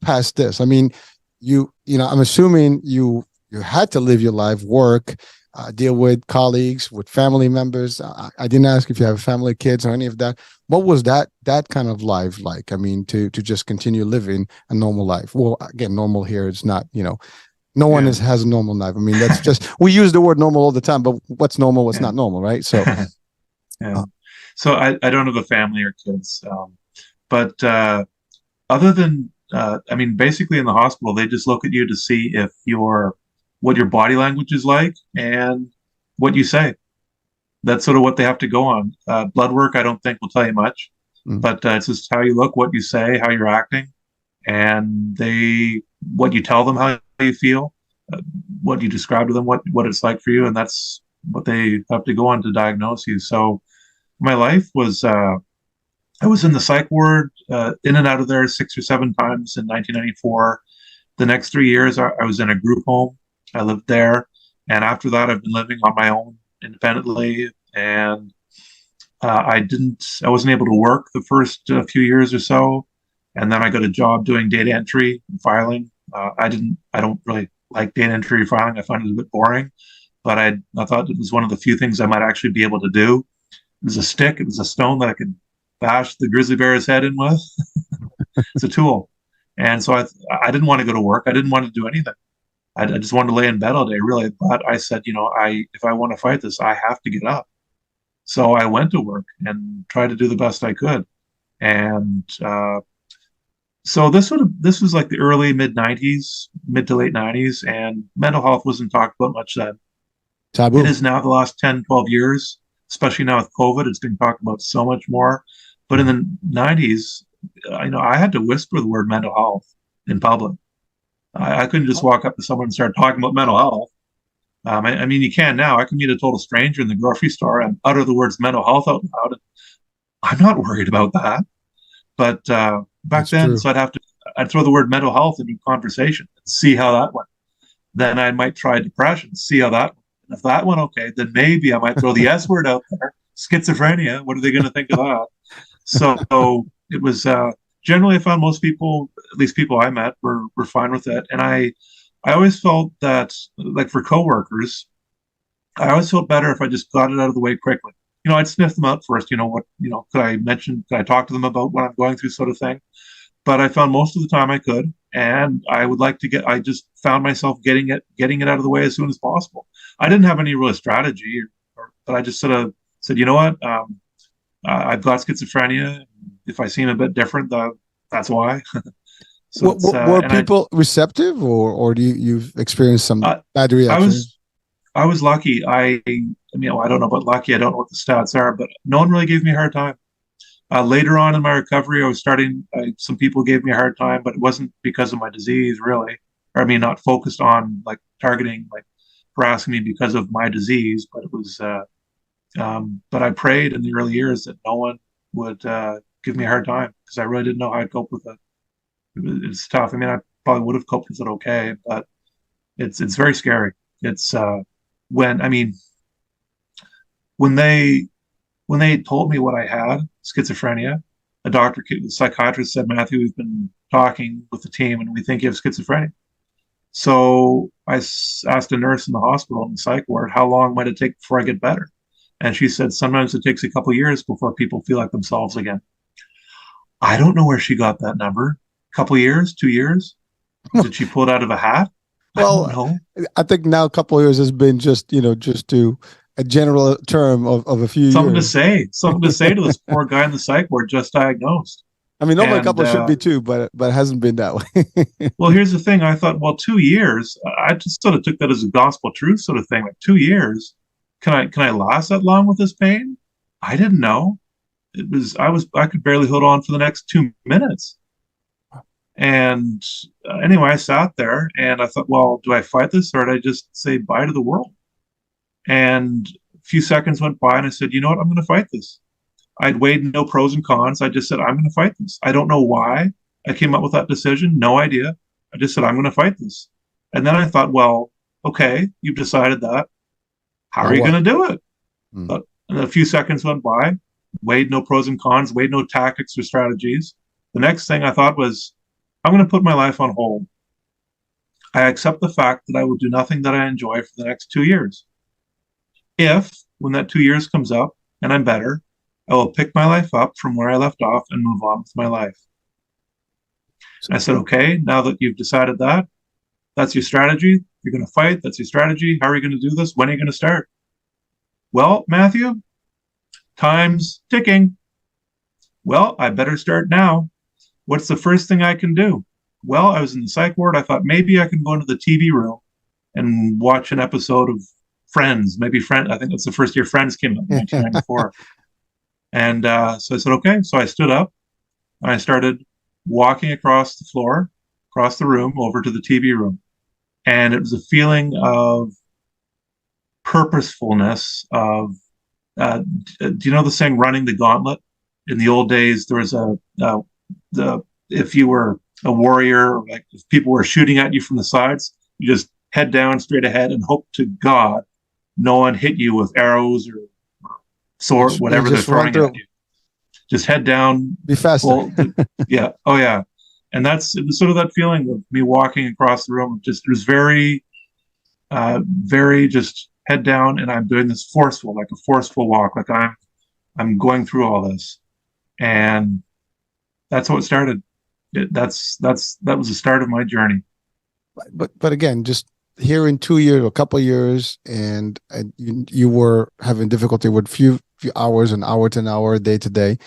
Past this. I mean, I'm assuming you had to live your life, work, deal with colleagues, with family members. I didn't ask if you have family, kids, or any of that. What was that kind of life like? I mean, to just continue living a normal life. Well, again, normal here is not, no one has a normal life. I mean, that's just, we use the word normal all the time, but what's normal, what's not normal, right? So, So I don't have a family or kids, but other than, I mean, basically in the hospital, they just look at you to see if what your body language is like and what you say. That's sort of what they have to go on. Blood work, I don't think will tell you much, but it's just how you look, what you say, how you're acting, and what you tell them, how you feel, what you describe to them, what it's like for you, and that's what they have to go on to diagnose you. So my life was, I was in the psych ward, in and out of there 6 or 7 times in 1994. The next 3 years, I was in a group home. I lived there, and after that, I've been living on my own independently, and I wasn't able to work the first few years or so, and then I got a job doing data entry and filing. I don't really like data entry filing. I find it a bit boring, but I thought it was one of the few things I might actually be able to do. It was a stick. It was a stone that I could bash the grizzly bear's head in with. It's a tool. And so I didn't want to go to work. I didn't want to do anything. I just wanted to lay in bed all day, really. But I said, if I want to fight this, I have to get up. So I went to work and tried to do the best I could. And so this was like the early mid to late 90s, and mental health wasn't talked about much then. Taboo. It is now the last 10, 12 years, especially now with COVID, it's being talked about so much more. But in the 90s, I had to whisper the word mental health in public. I couldn't just walk up to someone and start talking about mental health. I mean, you can now. I can meet a total stranger in the grocery store and utter the words mental health out loud. I'm not worried about that. But back then, true. So I'd throw the word mental health into conversation and see how that went. Then I might try depression, see how that went. And if that went okay, then maybe I might throw the S word out there, schizophrenia. What are they going to think of that? So it was generally, I found most people, at least people I met, were fine with it. And I always felt that, like for coworkers, I always felt better if I just got it out of the way quickly. I'd sniff them out first, could I talk to them about what I'm going through, sort of thing. But I found most of the time I could, and I just found myself getting it out of the way as soon as possible. I didn't have any real strategy, but I just sort of said, you know what, I've got schizophrenia. If I seem a bit different, that's why. So were people receptive, or do you've experienced some bad reactions? I was lucky. I don't know about lucky. I don't know what the stats are, but no one really gave me a hard time. Later on in my recovery, some people gave me a hard time, but it wasn't because of my disease, really. or I mean, not focused on like targeting, like harassing me because of my disease, but it was, but I prayed in the early years that no one would give me a hard time, because I really didn't know how I'd cope with it. It's tough. I mean, I probably would have coped with it okay, but it's very scary. It's when I mean when they told me what I had, schizophrenia, the psychiatrist said, Matthew, we've been talking with the team and we think you have schizophrenia. So I asked a nurse in the hospital in the psych ward, how long might it take before I get better? And she said, sometimes it takes a couple of years before people feel like themselves again. I don't know where she got that number. A couple of years, 2 years? Did she pull it out of a hat? Well, I don't know. I think now a couple of years has been just to a general term of a few Something years. Something to say to this poor guy in the psych ward just diagnosed. I mean, normally a couple should be two, but it hasn't been that way. Well, here's the thing. I thought, well, 2 years. I just sort of took that as a gospel truth sort of thing. Like 2 years, can I last that long with this pain? I didn't know. I could barely hold on for the next 2 minutes. And anyway, I sat there and I thought, well, do I fight this or do I just say bye to the world? And a few seconds went by and I said, you know what? I'm going to fight this. I'd weighed no pros and cons. I just said, I'm going to fight this. I don't know why I came up with that decision. No idea. I just said, I'm going to fight this. And then I thought, well, okay, you've decided that. How are you going to do it? And a few seconds went by, weighed no pros and cons, weighed no tactics or strategies. The next thing I thought was, I'm going to put my life on hold. I accept the fact that I will do nothing that I enjoy for the next 2 years. If, when that 2 years comes up and I'm better, I will pick my life up from where I left off and move on with my life. I said, okay, now that you've decided that, that's your strategy. You're going to fight. That's your strategy. How are you going to do this? When are you going to start? Well, Matthew, time's ticking. Well, I better start now. What's the first thing I can do? Well, I was in the psych ward. I thought maybe I can go into the TV room and watch an episode of Friends. Maybe Friends. I think that's the first year Friends came out in 1994. And so I said, okay. So I stood up and I started walking across the floor, across the room, over to the TV room. And it was a feeling of purposefulness of, do you know the saying, running the gauntlet? In the old days, there was if you were a warrior, like if people were shooting at you from the sides, you just head down straight ahead and hope to God no one hit you with arrows or sword, whatever they're throwing at you. Just head down. Be faster. Yeah. Oh, yeah. And it was sort of that feeling of me walking across the room. It was very, very just head down, and I'm doing this forceful walk, like I'm going through all this, and that's how it started. That was the start of my journey. But again, just here in 2 years, or a couple of years, and you were having difficulty with few hours, an hour to an hour, day to day,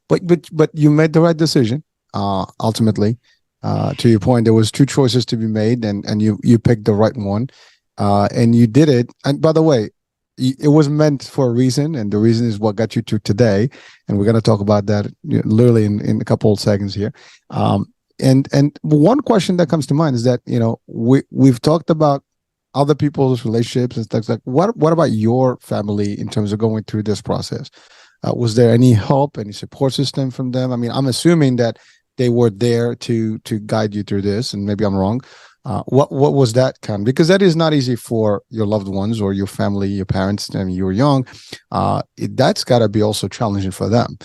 but you made the right decision. Ultimately, to your point, there was two choices to be made, and you picked the right one, and you did it. And by the way, it was meant for a reason, and the reason is what got you to today. And we're going to talk about that literally in a couple of seconds here. And one question that comes to mind is that, we've talked about other people's relationships and stuff like, what about your family in terms of going through this process? Was there any help, any support system from them? I mean, I'm assuming that they were there to guide you through this, and maybe I'm wrong. What was that kind of, because that is not easy for your loved ones or your family, your parents. I mean, you were young. That's got to be also challenging for them.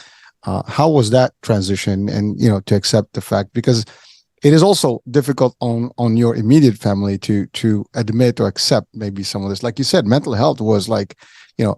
How was that transition, and to accept the fact, because it is also difficult on your immediate family to admit or accept maybe some of this. Like you said, mental health was like,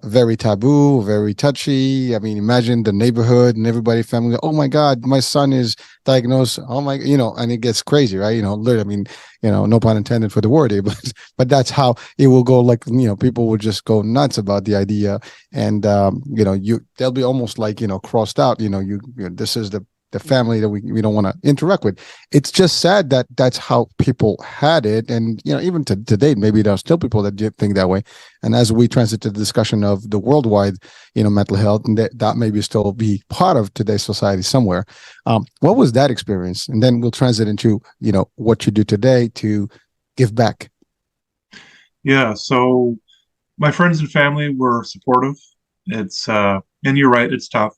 very taboo, very touchy. I mean, imagine the neighborhood and everybody, family. Oh my God, my son is diagnosed. Oh my, and it gets crazy, right? Literally, I mean, no pun intended for the word here, but that's how it will go. Like, people will just go nuts about the idea, and they'll be almost like, crossed out. This is the family that we don't want to interact with. It's just sad that that's how people had it, and even to date, maybe there are still people that think that way. And as we transit to the discussion of the worldwide mental health, and that maybe still be part of today's society somewhere. What was that experience? And then we'll transit into what you do today to give back? Yeah. So my friends and family were supportive. It's and you're right, it's tough.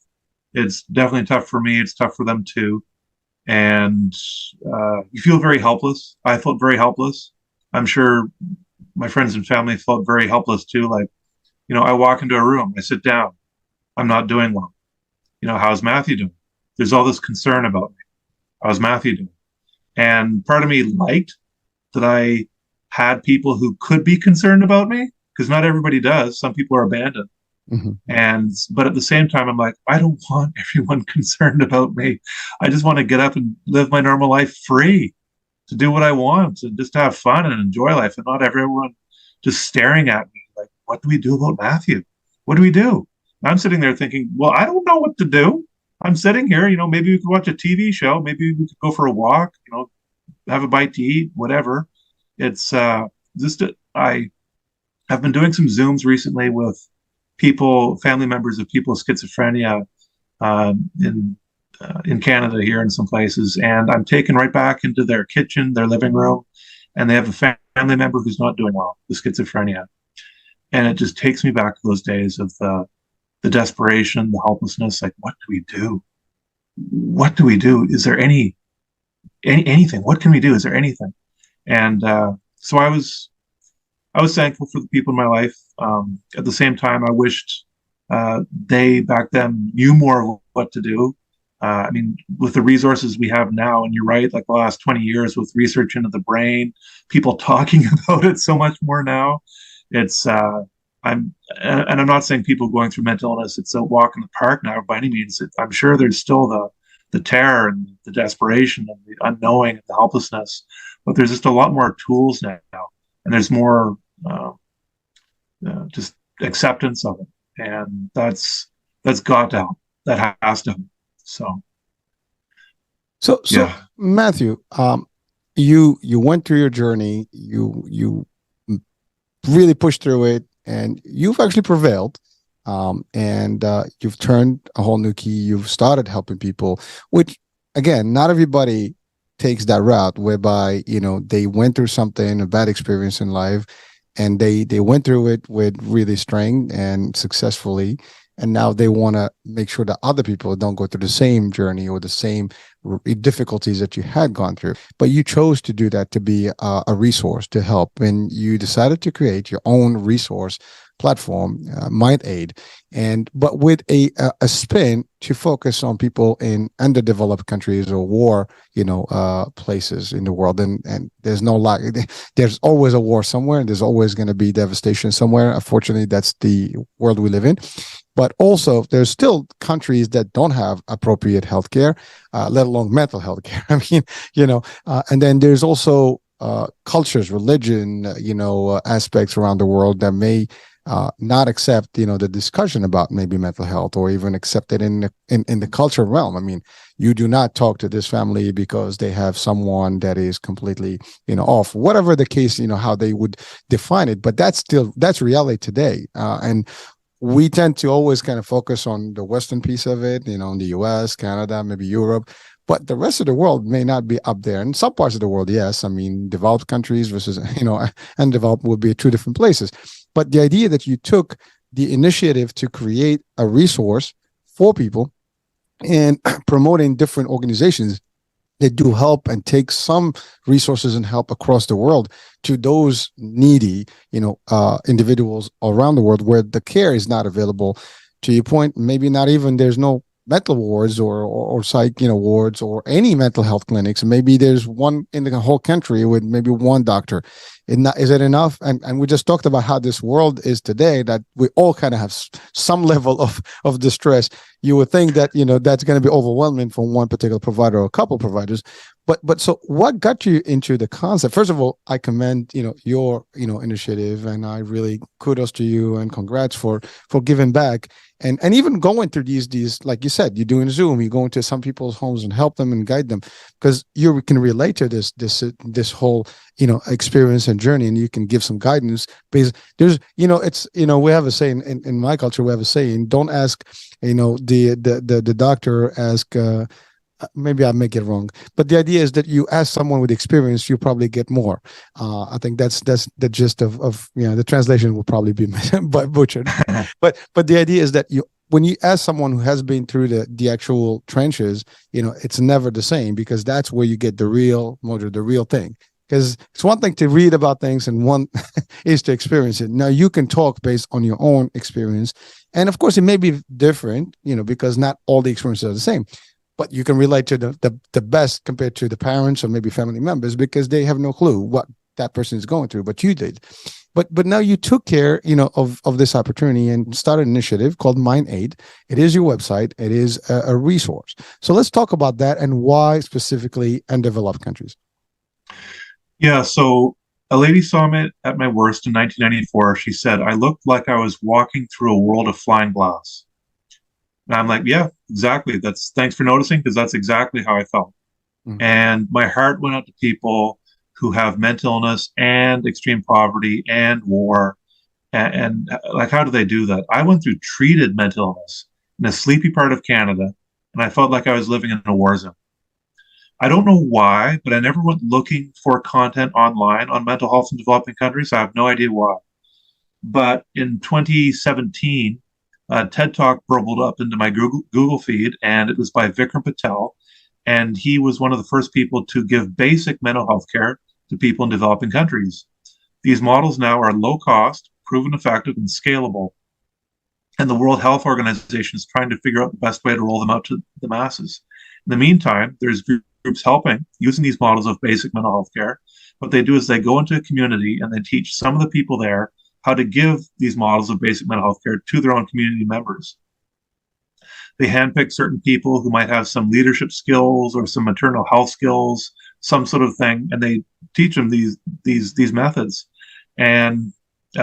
It's definitely tough for me. It's tough for them too. And you feel very helpless. I felt very helpless. I'm sure my friends and family felt very helpless too. Like, I walk into a room, I sit down, I'm not doing well. How's Matthew doing? There's all this concern about me. How's Matthew doing? And part of me liked that I had people who could be concerned about me, because not everybody does. Some people are abandoned. But at the same time, I'm like, I don't want everyone concerned about me. I just want to get up and live my normal life free, to do what I want and just to have fun and enjoy life, and not everyone just staring at me like, what do we do about Matthew? What do we do? I'm sitting there thinking, well, I don't know what to do. I'm sitting here, maybe we could watch a TV show. Maybe we could go for a walk, have a bite to eat, whatever. It's I have been doing some Zooms recently with family members of people with schizophrenia in Canada here in some places, and I'm taken right back into their kitchen, their living room, and they have a family member who's not doing well with schizophrenia, and it just takes me back to those days of the desperation, the helplessness. Like, what do we do? What do we do? Is there anything? What can we do? Is there anything? And so I was thankful for the people in my life. At the same time, I wished they back then knew more of what to do. With the resources we have now, and you're right, like the last 20 years with research into the brain, people talking about it so much more now. It's I'm not saying people going through mental illness, it's a walk in the park now by any means. I'm sure there's still the terror and the desperation and the unknowing and the helplessness, but there's just a lot more tools now, and there's more just acceptance of it, and that's got to help. That has to help. So yeah. Matthew, you went through your journey. You really pushed through it, and you've actually prevailed. And you've turned a whole new key. You've started helping people, which, again, not everybody takes that route, whereby they went through something, a bad experience in life, and they went through it with really strength and successfully, and now they want to make sure that other people don't go through the same journey or the same difficulties that you had gone through. But you chose to do that, to be a resource to help, and you decided to create your own resource platform, Mind Aid, but with a spin to focus on people in underdeveloped countries or war, places in the world. And there's there's always a war somewhere, and there's always going to be devastation somewhere. Unfortunately, that's the world we live in. But also, there's still countries that don't have appropriate healthcare, let alone mental health care. And then there's also cultures, religion, aspects around the world that may not accept, the discussion about maybe mental health, or even accept it in the cultural realm. You do not talk to this family because they have someone that is completely, off, whatever the case, how they would define it. But that's reality today. And we tend to always kind of focus on the Western piece of it, in the US, Canada, maybe Europe, but the rest of the world may not be up there. In some parts of the world, yes. Developed countries versus, undeveloped would be two different places. But the idea that you took the initiative to create a resource for people and promoting different organizations that do help and take some resources and help across the world to those needy, individuals around the world where the care is not available. To your point, maybe not even there's no mental wards or psych, wards or any mental health clinics. Maybe there's one in the whole country with maybe one doctor. Is it enough? And we just talked about how this world is today, that we all kind of have some level of distress. You would think that, that's going to be overwhelming for one particular provider or a couple providers. But so what got you into the concept? First of all, I commend, your, initiative, and I really kudos to you and congrats for giving back. And even going through these, like you said, you're doing Zoom, you go into some people's homes and help them and guide them, because you can relate to this whole, experience and journey, and you can give some guidance. Because there's, we have a saying in my culture, we have a saying, don't ask, the doctor, ask, maybe I make it wrong, but the idea is that you ask someone with experience, you probably get more. I think that's the gist of the translation will probably be butchered, but the idea is that when you ask someone who has been through the actual trenches, it's never the same, because that's where you get the real motor, the real thing. Because it's one thing to read about things and one is to experience it. Now, you can talk based on your own experience. And of course, it may be different, because not all the experiences are the same. But you can relate to the best compared to the parents or maybe family members, because they have no clue what that person is going through, but you did. But now you took care, of this opportunity and started an initiative called MindAid. It is your website. It is a resource. So let's talk about that and why specifically undeveloped countries. Yeah, so a lady saw me at my worst in 1994. She said, I looked like I was walking through a world of flying glass. And I'm like, yeah, exactly. Thanks for noticing, because that's exactly how I felt. Mm-hmm. And my heart went out to people who have mental illness and extreme poverty and war. And like, how do they do that? I went through treated mental illness in a sleepy part of Canada, and I felt like I was living in a war zone. I don't know why, but I never went looking for content online on mental health in developing countries. I have no idea why. But in 2017, TED Talk burbled up into my Google feed, and it was by Vikram Patel. And he was one of the first people to give basic mental health care to people in developing countries. These models now are low cost, proven effective, and scalable. And the World Health Organization is trying to figure out the best way to roll them out to the masses. In the meantime, there's groups helping using these models of basic mental health care. What they do is they go into a community and they teach some of the people there how to give these models of basic mental health care to their own community members. They handpick certain people who might have some leadership skills or some maternal health skills, some sort of thing, and they teach them these methods. And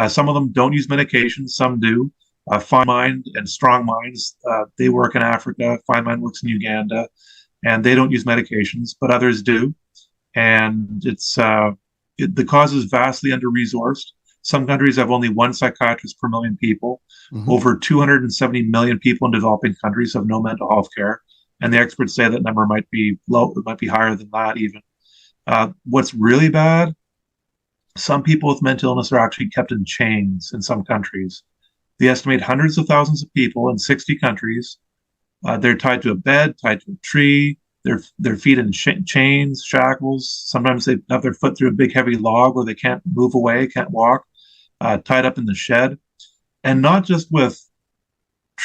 some of them don't use medications, some do. Fine Mind and Strong Minds, they work in Africa. Fine Mind works in Uganda, and they don't use medications, but others do. And the cause is vastly under-resourced. Some countries have only one psychiatrist per million people. Mm-hmm. Over 270 million people in developing countries have no mental health care, and the experts say that number might be low. It might be higher than that even. What's really bad? Some people with mental illness are actually kept in chains in some countries. They estimate hundreds of thousands of people in 60 countries. They're tied to a bed, tied to a tree. Their feet in chains, shackles. Sometimes they have their foot through a big heavy log where they can't move away, can't walk, tied up in the shed. And not just with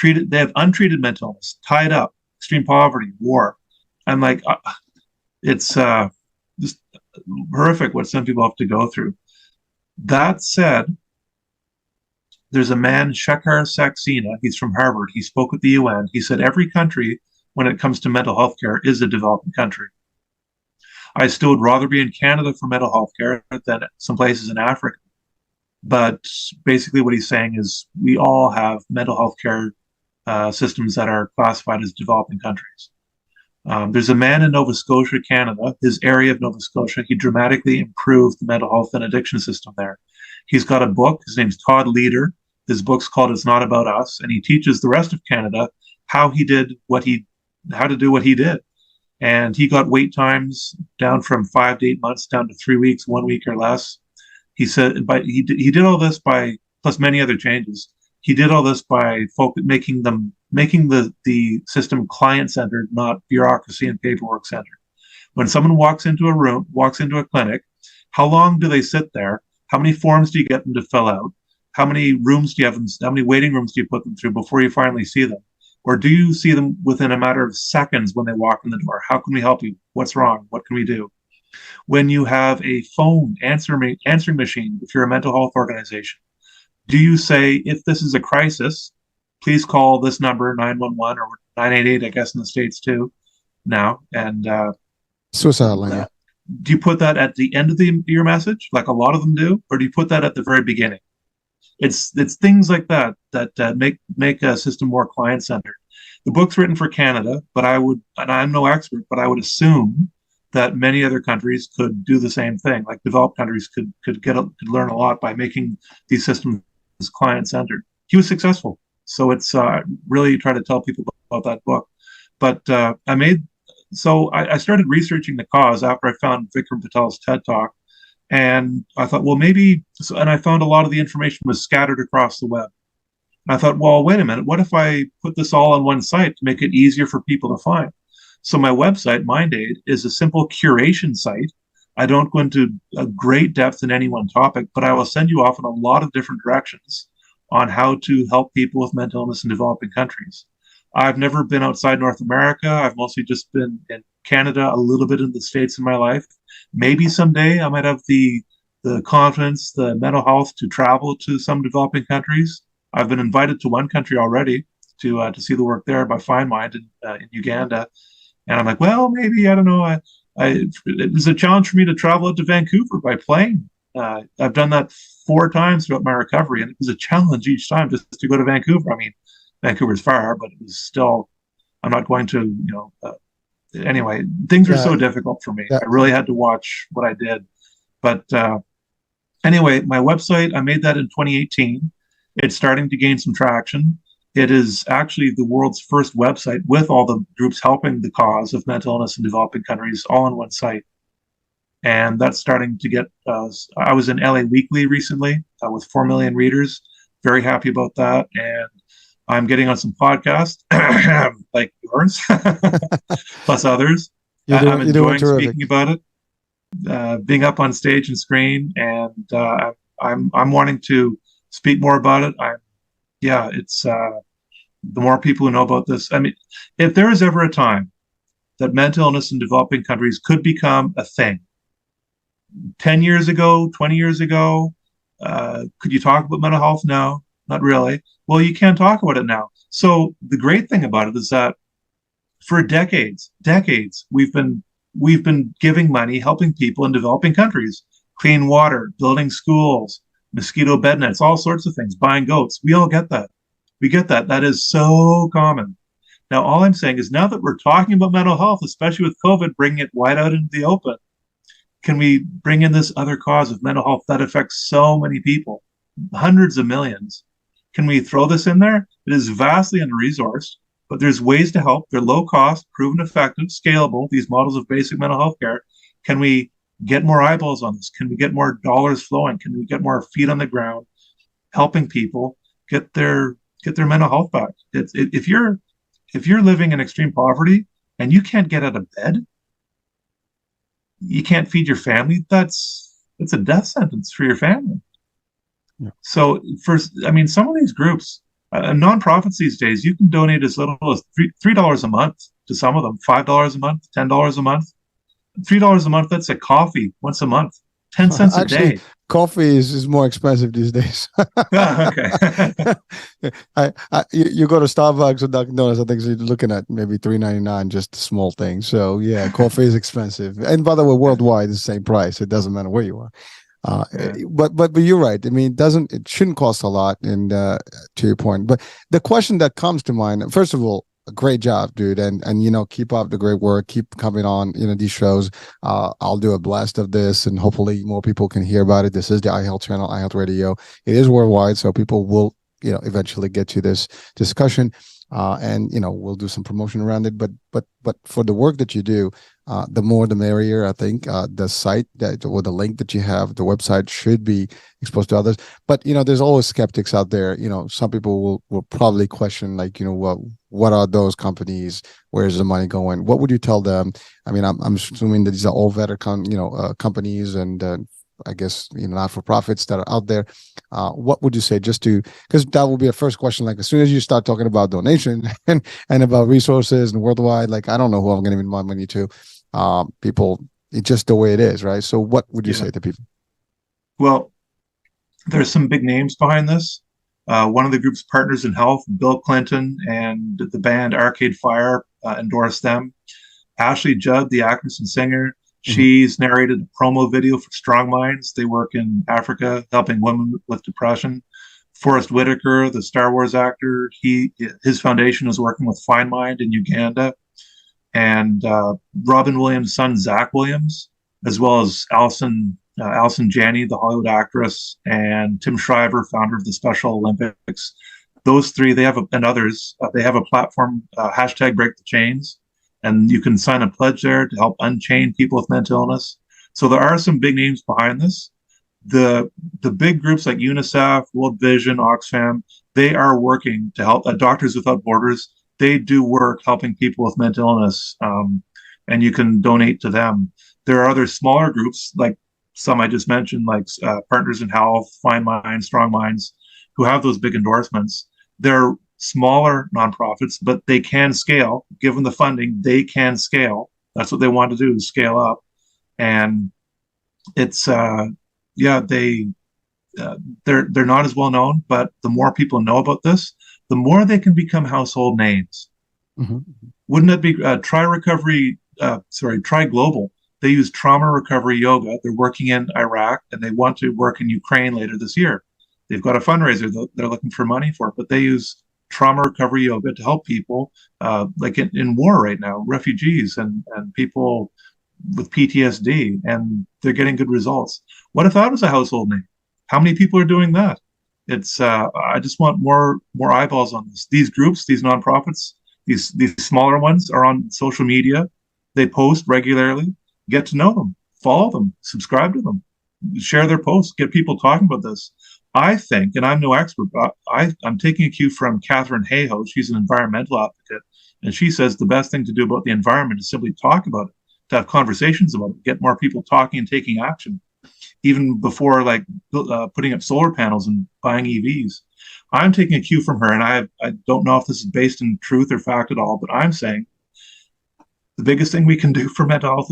they have untreated mental illness, tied up, extreme poverty, war. I'm like, it's just horrific what some people have to go through. That said, there's a man, Shekhar Saxena, he's from Harvard. He spoke at the UN. He said every country, when it comes to mental health care, is a developing country. I still would rather be in Canada for mental health care than some places in Africa. But basically what he's saying is we all have mental health care systems that are classified as developing countries. There's a man in Nova Scotia, Canada, his area of Nova Scotia. He dramatically improved the mental health and addiction system there. He's got a book. His name's Todd Leader. His book's called It's Not About Us. And he teaches the rest of Canada how to do what he did. And he got wait times down from 5 to 8 months down to 3 weeks, 1 week or less. He said, but he did all this by, plus many other changes. He did all this by making the system client-centered, not bureaucracy and paperwork-centered. When someone walks into a clinic, how long do they sit there? How many forms do you get them to fill out? How many rooms do you have them? How many waiting rooms do you put them through before you finally see them? Or do you see them within a matter of seconds when they walk in the door? How can we help you? What's wrong? What can we do? When you have a phone answering machine, if you're a mental health organization, do you say, if this is a crisis, please call this number, 911 or 988, I guess in the States too, now. And suicide line. Do you put that at the end of your message, like a lot of them do, or do you put that at the very beginning? It's things like that make a system more client-centered. The book's written for Canada, but and I'm no expert, but I would assume that many other countries could do the same thing. Like developed countries could learn a lot by making these systems client-centered. He was successful, so it's really try to tell people about that book. But I made So I started researching the cause after I found Vikram Patel's TED Talk. And I thought, well, maybe, and I found a lot of the information was scattered across the web. And I thought, well, wait a minute, what if I put this all on one site to make it easier for people to find? So my website, MindAid, is a simple curation site. I don't go into a great depth in any one topic, but I will send you off in a lot of different directions on how to help people with mental illness in developing countries. I've never been outside North America. I've mostly just been in Canada, a little bit in the States in my life. Maybe someday I might have the confidence, the mental health to travel to some developing countries. I've been invited to one country already to see the work there by FindMind in Uganda, and I'm like, well, maybe I don't know. It was a challenge for me to travel out to Vancouver by plane. I've done that 4 times throughout my recovery, and it was a challenge each time just to go to Vancouver. I mean, Vancouver's far, but it was still. I'm not going to, anyway, things were so difficult for me. I really had to watch what I did. But anyway, my website, I made that in 2018. It's starting to gain some traction. It is actually the world's first website with all the groups helping the cause of mental illness in developing countries all on one site. And that's starting to get, I was in LA Weekly recently with 4 million readers. Very happy about that. And I'm getting on some podcasts like yours, plus others. I'm enjoying speaking about it, being up on stage and screen, and I'm wanting to speak more about it. It's the more people who know about this. I mean, if there is ever a time that mental illness in developing countries could become a thing, 10 years ago, 20 years ago, could you talk about mental health? No, not really. Well, you can talk about it now. So the great thing about it is that for decades, we've been giving money, helping people in developing countries, clean water, building schools, mosquito bed nets, all sorts of things, buying goats. We all get that. We get that. That is so common. Now, all I'm saying is now that we're talking about mental health, especially with COVID, bringing it wide out into the open, can we bring in this other cause of mental health that affects so many people, hundreds of millions? Can we throw this in there? It is vastly under-resourced, but there's ways to help. They're low cost, proven effective, scalable, these models of basic mental health care. Can we get more eyeballs on this? Can we get more dollars flowing? Can we get more feet on the ground, helping people get their mental health back? If you're living in extreme poverty and you can't get out of bed, you can't feed your family, it's a death sentence for your family. Yeah. So some of these groups, nonprofits these days, you can donate as little as $3 a month to some of them, $5 a month, $10 a month. $3 a month, that's a coffee once a month, 10 cents a day. Coffee is more expensive these days. Okay. You go to Starbucks or Dunkin' Donuts, I think you're looking at maybe $3.99, just a small thing. So yeah, coffee is expensive. And by the way, worldwide, it's the same price. It doesn't matter where you are. But you're right. I mean, it shouldn't cost a lot. And to your point, but the question that comes to mind, first of all, great job, dude, and keep up the great work, keep coming on these shows. I'll do a blast of this, and hopefully more people can hear about it. This is the iHealth channel, iHealth Radio. It is worldwide, so people will eventually get to this discussion, and we'll do some promotion around it. But for the work that you do, the more the merrier. I think the site or the link that you have, the website, should be exposed to others. But there's always skeptics out there. Some people will probably question, like, what are those companies? Where's the money going? What would you tell them? I mean, I'm assuming that these are all vetted companies and I guess not-for-profits that are out there. What would you say, because that will be a first question, like as soon as you start talking about donation and about resources and worldwide, like I don't know who I'm going to give my money to. People, it's just the way it is, right? So what would you say to people? Well, there's some big names behind this. One of the group's partners in health, Bill Clinton, and the band Arcade Fire endorsed them. Ashley Judd, the actress and singer, she's narrated a promo video for Strong Minds. They work in Africa, helping women with depression. Forrest Whitaker, the Star Wars actor, his foundation is working with FindMind in Uganda. And Robin Williams' son, Zak Williams, as well as Allison Janney, the Hollywood actress, and Tim Shriver, founder of the Special Olympics. Those three, and others, they have a platform, hashtag Break the Chains. and you can sign a pledge there to help unchain people with mental illness. So there are some big names behind this. The big groups like UNICEF, World Vision, Oxfam, they are working to help. Doctors Without Borders, they do work helping people with mental illness, and you can donate to them. There are other smaller groups, like some I just mentioned, like Partners in Health, Fine Minds, Strong Minds, who have those big endorsements. They're smaller nonprofits, but they can scale. Given the funding, they can scale. That's what they want to do, is scale up. And it's they're not as well known, but the more people know about this, the more they can become household names. Mm-hmm. Wouldn't it be Try Global? They use trauma recovery yoga. They're working in Iraq, and they want to work in Ukraine later this year. They've got a fundraiser that they're looking for money for, but they use trauma recovery yoga to help people like in war right now, refugees and people with PTSD, and they're getting good results. What if that was a household name? How many people are doing that? It's I just want more eyeballs on this. These groups, these nonprofits, these smaller ones are on social media. They post regularly. Get to know them, follow them, subscribe to them, share their posts, get people talking about this. I think, and I'm no expert, but I'm taking a cue from Catherine Hayhoe. She's an environmental advocate, and she says the best thing to do about the environment is simply talk about it, to have conversations about it, get more people talking and taking action, even before like putting up solar panels and buying EVs. I'm taking a cue from her, and I don't know if this is based in truth or fact at all, but I'm saying the biggest thing we can do for mental health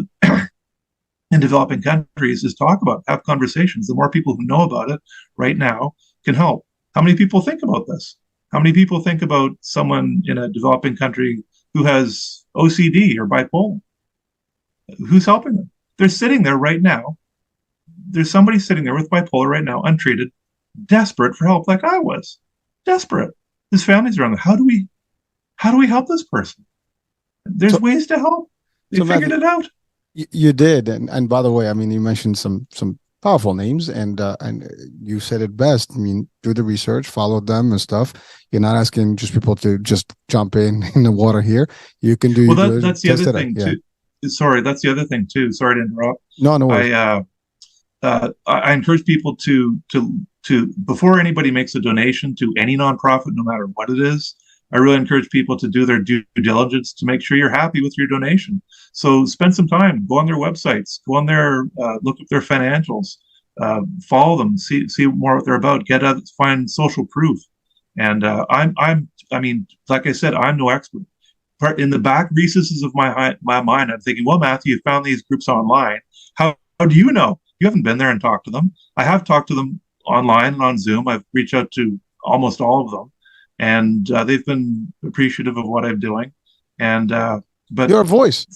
in developing countries is talk about, have conversations. The more people who know about it right now can help. How many people think about this? How many people think about someone in a developing country who has OCD or bipolar? Who's helping them? They're sitting there right now. There's somebody sitting there with bipolar right now, untreated, desperate for help, like I was. Desperate. His family's around there. How do we help this person? There's ways to help. They figured it out. You did, and by the way, I mean, you mentioned some powerful names, and you said it best. I mean, do the research, follow them and stuff. You're not asking just people to just jump in the water here. You can do. Well, that's the other thing too. Sorry, that's the other thing too. Sorry to interrupt. No worries. I encourage people to before anybody makes a donation to any nonprofit, no matter what it is, I really encourage people to do their due diligence to make sure you're happy with your donation. So spend some time, go on their websites, go on their, look up their financials, follow them, see more what they're about, find social proof. And I mean, like I said, I'm no expert. In the back recesses of my mind, I'm thinking, well, Matthew, you found these groups online. How do you know? You haven't been there and talked to them. I have talked to them online and on Zoom. I've reached out to almost all of them. And they've been appreciative of what I'm doing, and but you're a voice.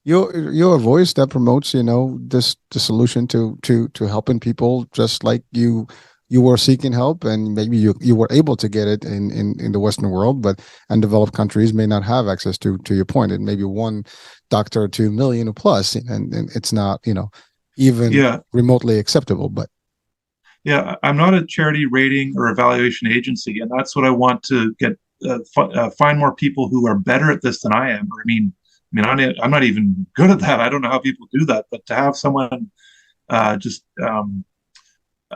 You're a voice that promotes, the solution to helping people, just like you were seeking help, and maybe you were able to get it in the Western world, but developed countries may not have access to your point. And maybe one doctor to 1 million or plus, and it's not even remotely acceptable, but. Yeah, I'm not a charity rating or evaluation agency, and that's what I want to get. Find more people who are better at this than I am. I'm not even good at that. I don't know how people do that. But to have someone, I just want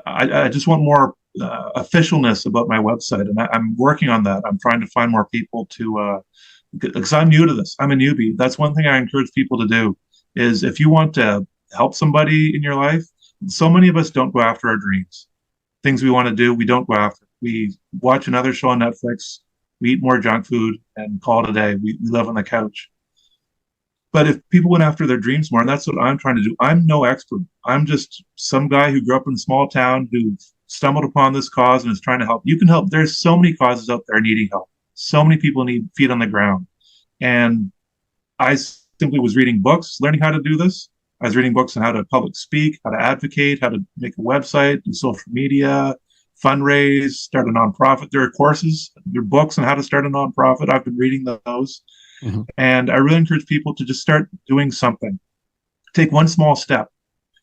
more officialness about my website, and I'm working on that. I'm trying to find more people to, because I'm new to this. I'm a newbie. That's one thing I encourage people to do. Is if you want to help somebody in your life. So many of us don't go after our dreams. Things we want to do, we don't go after. We watch another show on Netflix, we eat more junk food, and call it a day. We live on the couch. But if people went after their dreams more, and that's what I'm trying to do. I'm no expert. I'm just some guy who grew up in a small town who stumbled upon this cause and is trying to help. You can help. There's so many causes out there needing help. So many people need feet on the ground. And I simply was reading books, learning how to do this. I was reading books on how to public speak, how to advocate, how to make a website, do social media, fundraise, start a nonprofit. There are courses, there are books on how to start a nonprofit. I've been reading those. Mm-hmm. And I really encourage people to just start doing something. Take one small step.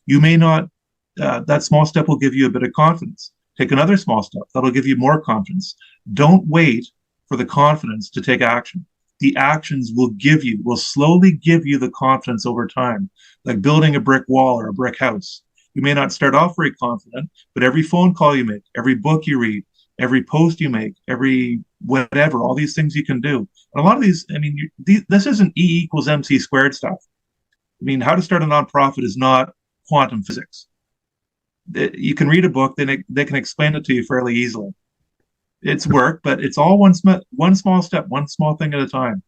You may not, that small step will give you a bit of confidence. Take another small step. That'll give you more confidence. Don't wait for the confidence to take action. the actions will slowly give you the confidence over time, like building a brick wall or a brick house. You may not start off very confident, but every phone call you make, every book you read, every post you make, every whatever, all these things you can do. And a lot of these, I mean, this isn't E equals MC squared stuff. I mean, how to start a nonprofit is not quantum physics. You can read a book, then they can explain it to you fairly easily. It's work, but it's all one small step, one small thing at a time.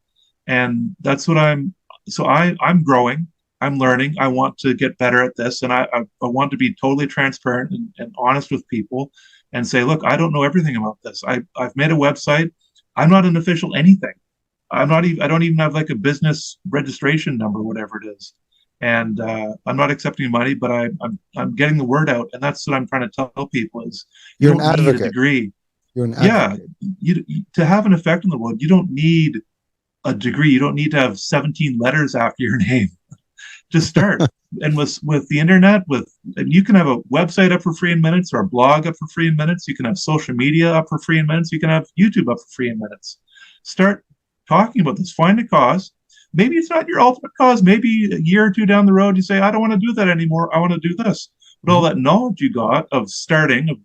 And that's what I'm growing. I'm learning. I want to get better at this. And I want to be totally transparent and honest with people and say, look, I don't know everything about this. I've made a website. I'm not an official anything. I don't even have like a business registration number, whatever it is. And I'm not accepting money, but I'm getting the word out. And that's what I'm trying to tell people is you don't need a degree. You're an advocate. Yeah. To have an effect in the world, you don't need a degree. You don't need to have 17 letters after your name. Just start. And with the internet, and you can have a website up for free in minutes or a blog up for free in minutes. You can have social media up for free in minutes. You can have YouTube up for free in minutes. Start talking about this. Find a cause. Maybe it's not your ultimate cause. Maybe a year or two down the road, you say, I don't want to do that anymore. I want to do this. But all that knowledge you got of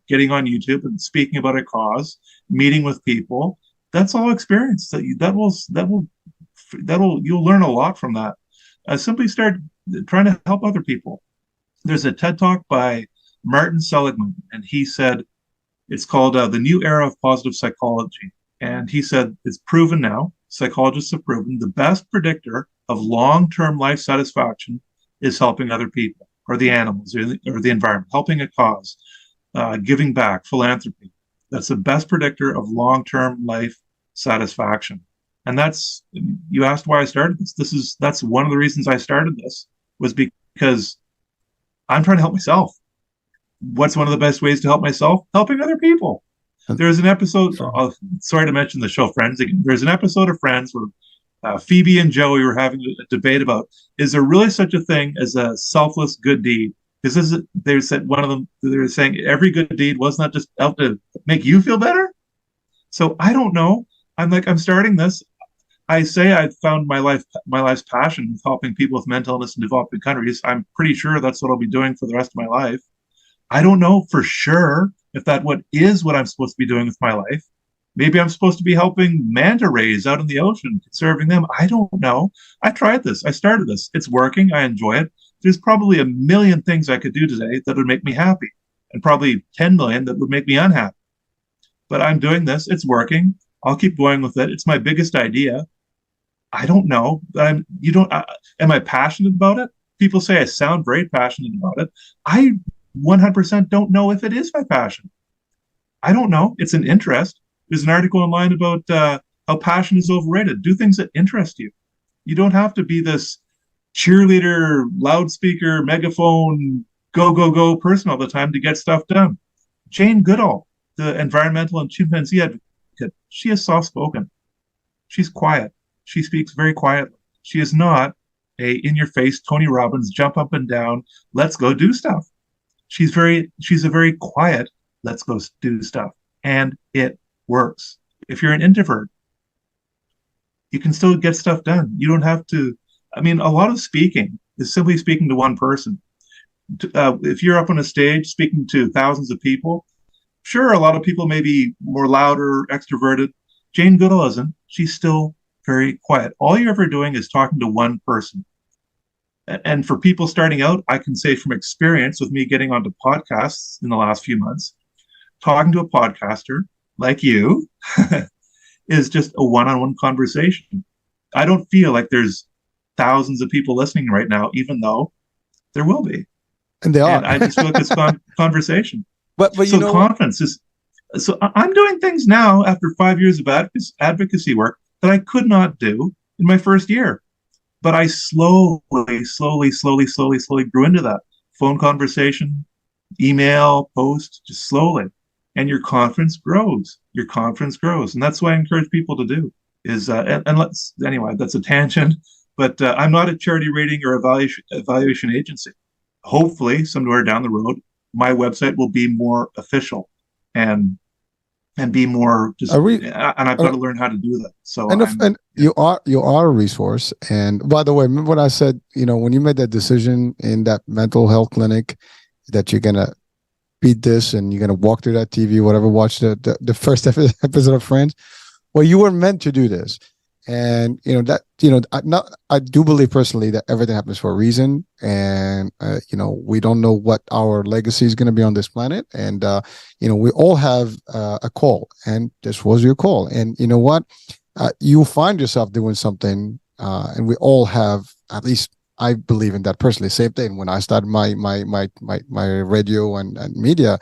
getting on YouTube and speaking about a cause, meeting with people, that's all experience. You'll learn a lot from that. Simply start trying to help other people. There's a TED Talk by Martin Seligman, and he said, it's called The New Era of Positive Psychology. And he said, it's proven now, psychologists have proven, the best predictor of long-term life satisfaction is helping other people, or the animals, or the environment, helping a cause, giving back, philanthropy. That's the best predictor of long-term life satisfaction. And you asked why I started this. That's one of the reasons I started this, was because I'm trying to help myself. What's one of the best ways to help myself? Helping other people. There's an episode, sorry to mention the show Friends again. There's an episode of Friends where Phoebe and Joey were having a debate about, is there really such a thing as a selfless good deed? Because they said, one of them, they were saying every good deed wasn't that just out to make you feel better? So I don't know. I'm starting this. I say I've found my life's passion with helping people with mental illness in developing countries. I'm pretty sure that's what I'll be doing for the rest of my life. I don't know for sure if what I'm supposed to be doing with my life. Maybe I'm supposed to be helping manta rays out in the ocean, conserving them. I don't know. I tried this. I started this. It's working. I enjoy it. There's probably a million things I could do today that would make me happy, and probably 10 million that would make me unhappy. But I'm doing this. It's working. I'll keep going with it. It's my biggest idea. I don't know. Am I passionate about it? People say I sound very passionate about it. I 100% don't know if it is my passion. I don't know. It's an interest. There's an article online about how passion is overrated. Do things that interest you. You don't have to be this cheerleader, loudspeaker, megaphone, go, go, go person all the time to get stuff done. Jane Goodall, the environmental and chimpanzee advocate, she is soft-spoken. She's quiet. She speaks very quietly. She is not a in-your-face Tony Robbins, jump up and down, let's go do stuff. She's a very quiet, let's go do stuff. And it works. If you're an introvert, you can still get stuff done. You don't have to, a lot of speaking is simply speaking to one person. If you're up on a stage speaking to thousands of people, sure, a lot of people may be more louder, extroverted. Jane Goodall isn't. She's still very quiet. All you're ever doing is talking to one person. And for people starting out, I can say from experience with me getting onto podcasts in the last few months, talking to a podcaster like you is just a one-on-one conversation. I don't feel like there's thousands of people listening right now, even though there will be. And they are. And I just feel like it's conversation. But so confidence is. So I'm doing things now after 5 years of advocacy work that I could not do in my first year. But I slowly grew into that. Phone conversation, email, post, just slowly. And your confidence grows. And that's what I encourage people to do is, anyway, that's a tangent, but I'm not a charity rating or evaluation agency. Hopefully somewhere down the road, my website will be more official and and be more just, and I've got to learn how to do that. So and you are a resource. And by the way, remember what I said, when you made that decision in that mental health clinic that you're gonna beat this and you're gonna walk through that TV, whatever, watch the first episode of Friends. Well, you were meant to do this. And I do believe personally that everything happens for a reason, and we don't know what our legacy is going to be on this planet, and we all have a call, and this was your call. And you know what, you find yourself doing something, and we all have, at least I believe in that personally. Same thing when I started my radio and media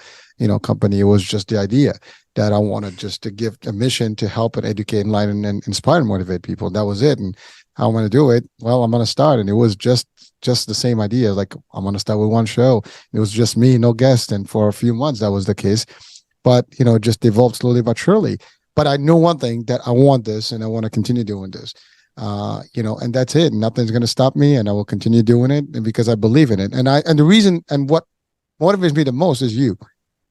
company. It was just the idea that I wanted just to give a mission to help and educate, enlighten, and inspire and motivate people. That was it. And how I'm going to do it? Well, I'm going to start. And it was just the same idea. Like, I'm going to start with one show. It was just me, no guest. And for a few months, that was the case. But, it just evolved slowly but surely. But I know one thing, that I want this and I want to continue doing this. And that's it. Nothing's going to stop me, and I will continue doing it because I believe in it. And the reason, and what motivates me the most is you.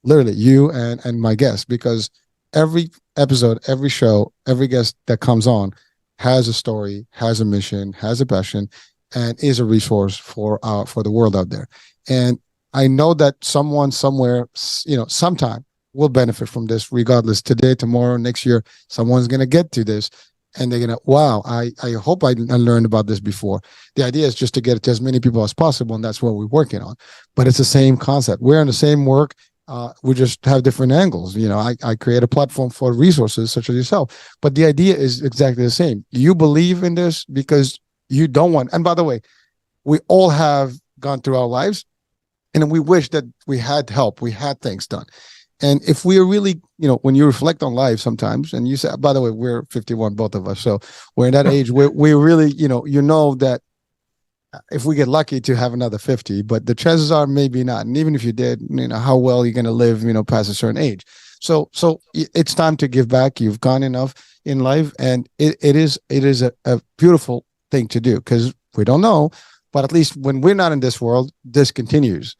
Literally, you and my guests, because every episode, every show, every guest that comes on has a story, has a mission, has a passion, and is a resource for the world out there. And I know that someone somewhere, sometime will benefit from this, regardless. Today, tomorrow, next year, someone's going to get to this, and they're going to, wow, I hope I learned about this before. The idea is just to get it to as many people as possible, and that's what we're working on. But it's the same concept. We're in the same work. We just have different angles. I create a platform for resources such as yourself, but the idea is exactly the same. You believe in this because you don't want, and by the way, we all have gone through our lives and we wish that we had help, we had things done. And if we are really, when you reflect on life sometimes, and you say, by the way, we're 51, both of us. So we're in that age where we really, that if we get lucky to have another 50, but the chances are maybe not. And even if you did, how well you're going to live, past a certain age. So it's time to give back. You've gone enough in life, and it is a beautiful thing to do, because we don't know, but at least when we're not in this world, this continues.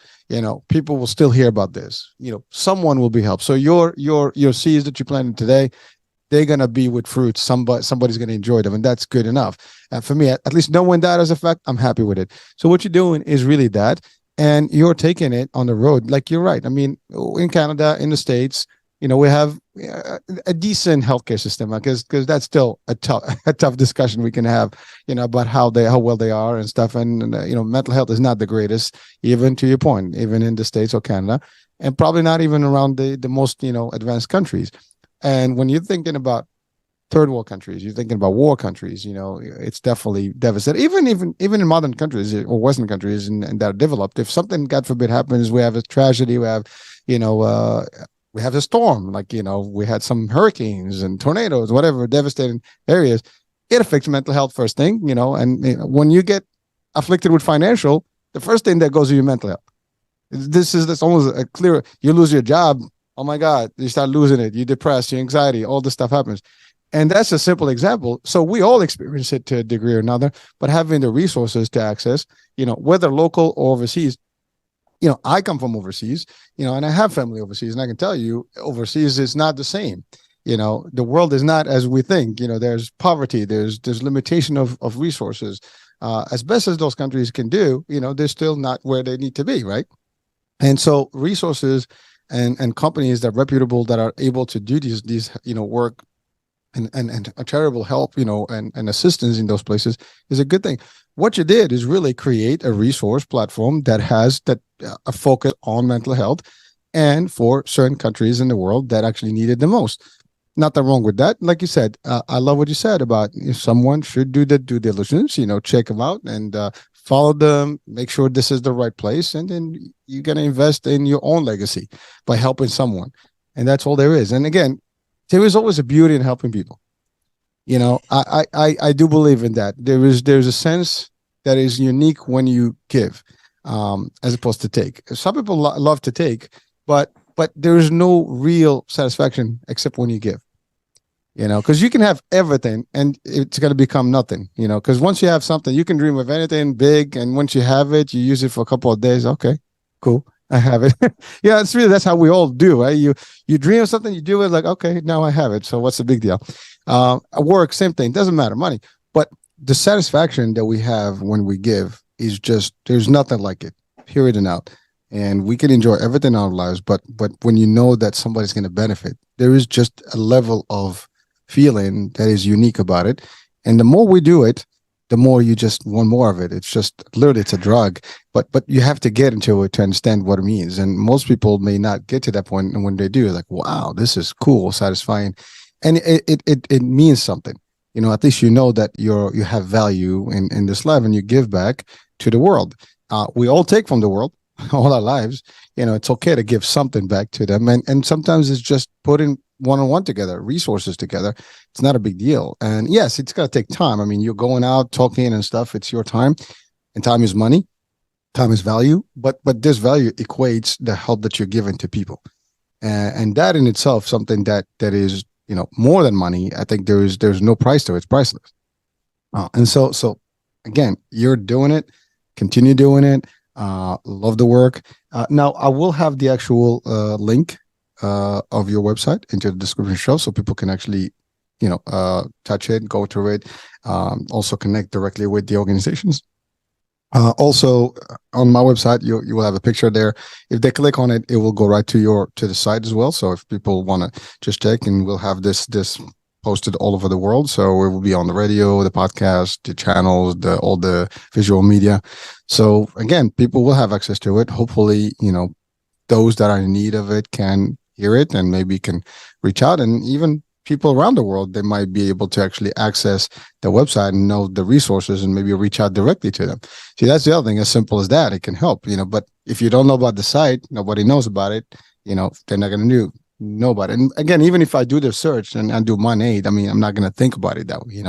People will still hear about this. Someone will be helped. So your seeds that you planted today, they're going to be with fruits. Somebody's going to enjoy them, and that's good enough. And for me, at least knowing that as a fact, I'm happy with it. So what you're doing is really that, and you're taking it on the road. Like, you're right. I mean, in Canada, in the States, we have a decent healthcare system, because that's still a tough discussion we can have, about how well they are and stuff. And mental health is not the greatest, even to your point, even in the States or Canada, and probably not even around the most advanced countries. And when you're thinking about third world countries, you're thinking about war countries, it's definitely devastating. Even in modern countries or Western countries and that are developed, if something, God forbid, happens, we have a tragedy, we have, we have a storm, like, we had some hurricanes and tornadoes, whatever, devastating areas, it affects mental health first thing, and when you get afflicted with financial, the first thing that goes to your mental health. That's almost a clear, you lose your job. Oh my God, you start losing it. You're depressed, your anxiety, all this stuff happens. And that's a simple example. So we all experience it to a degree or another, but having the resources to access, whether local or overseas, I come from overseas, and I have family overseas, and I can tell you overseas is not the same. The world is not as we think. There's poverty, there's limitation of resources. As best as those countries can do, they're still not where they need to be, right? And so resources and companies that are reputable, that are able to do these work and a charitable help, and assistance in those places is a good thing. What you did is really create a resource platform that has a focus on mental health, and for certain countries in the world that actually need it the most. Nothing wrong with that. Like you said, I love what you said about someone should do the due diligence, check them out and follow them, make sure this is the right place, and then you're going to invest in your own legacy by helping someone. And that's all there is. And again, there is always a beauty in helping people. I do believe in that. There's a sense that is unique when you give, as opposed to take. Some people love to take, but there is no real satisfaction except when you give. Because you can have everything and it's going to become nothing. Because once you have something, you can dream of anything big, and once you have it, you use it for a couple of days. Okay, cool. I have it. Yeah, it's really, that's how we all do, right? You dream of something, you do it, like, okay, now I have it. So what's the big deal? Work, same thing. Doesn't matter, money, but the satisfaction that we have when we give is just, there's nothing like it. Period and out. And we can enjoy everything in our lives, but when you know that somebody's going to benefit, there is just a level of feeling that is unique about it. And the more we do it, the more you just want more of it. It's just literally, it's a drug, but you have to get into it to understand what it means. And most people may not get to that point. And when they do, like, wow, this is cool, satisfying. And it means something, at least you know that you have value in this life, and you give back to the world. We all take from the world all our lives. It's okay to give something back to them. And sometimes it's just putting one-on-one together, resources together. It's not a big deal. And yes, it's got to take time. I mean, you're going out talking and stuff. It's your time, and time is money. Time is value, but this value equates the help that you're giving to people. And that in itself, something that is, more than money. I think there's no price to it. It's priceless. And so again, you're doing it, continue doing it. Love the work. Now I will have the actual link of your website into the description show, so people can actually, touch it, go through it, also connect directly with the organizations. Also on my website, you will have a picture there. If they click on it, it will go right to the site as well. So if people want to just check, and we'll have this posted all over the world. So it will be on the radio, the podcast, the channels, all the visual media. So again, people will have access to it. Hopefully, those that are in need of it can hear it and maybe can reach out. And even people around the world, they might be able to actually access the website and know the resources and maybe reach out directly to them. See, that's the other thing. As simple as that, it can help, but if you don't know about the site, nobody knows about it, they're not going to know about it. And again, even if I do the search and I do Monade, I mean, I'm not going to think about it that way,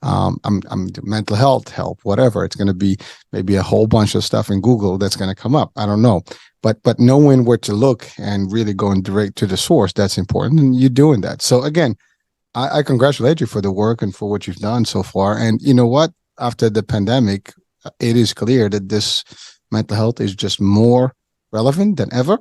I'm mental health help, whatever. It's going to be maybe a whole bunch of stuff in Google that's going to come up. I don't know. But knowing where to look and really going direct to the source, that's important. And you're doing that. So again, I congratulate you for the work and for what you've done so far. And you know what? After the pandemic, it is clear that this mental health is just more relevant than ever.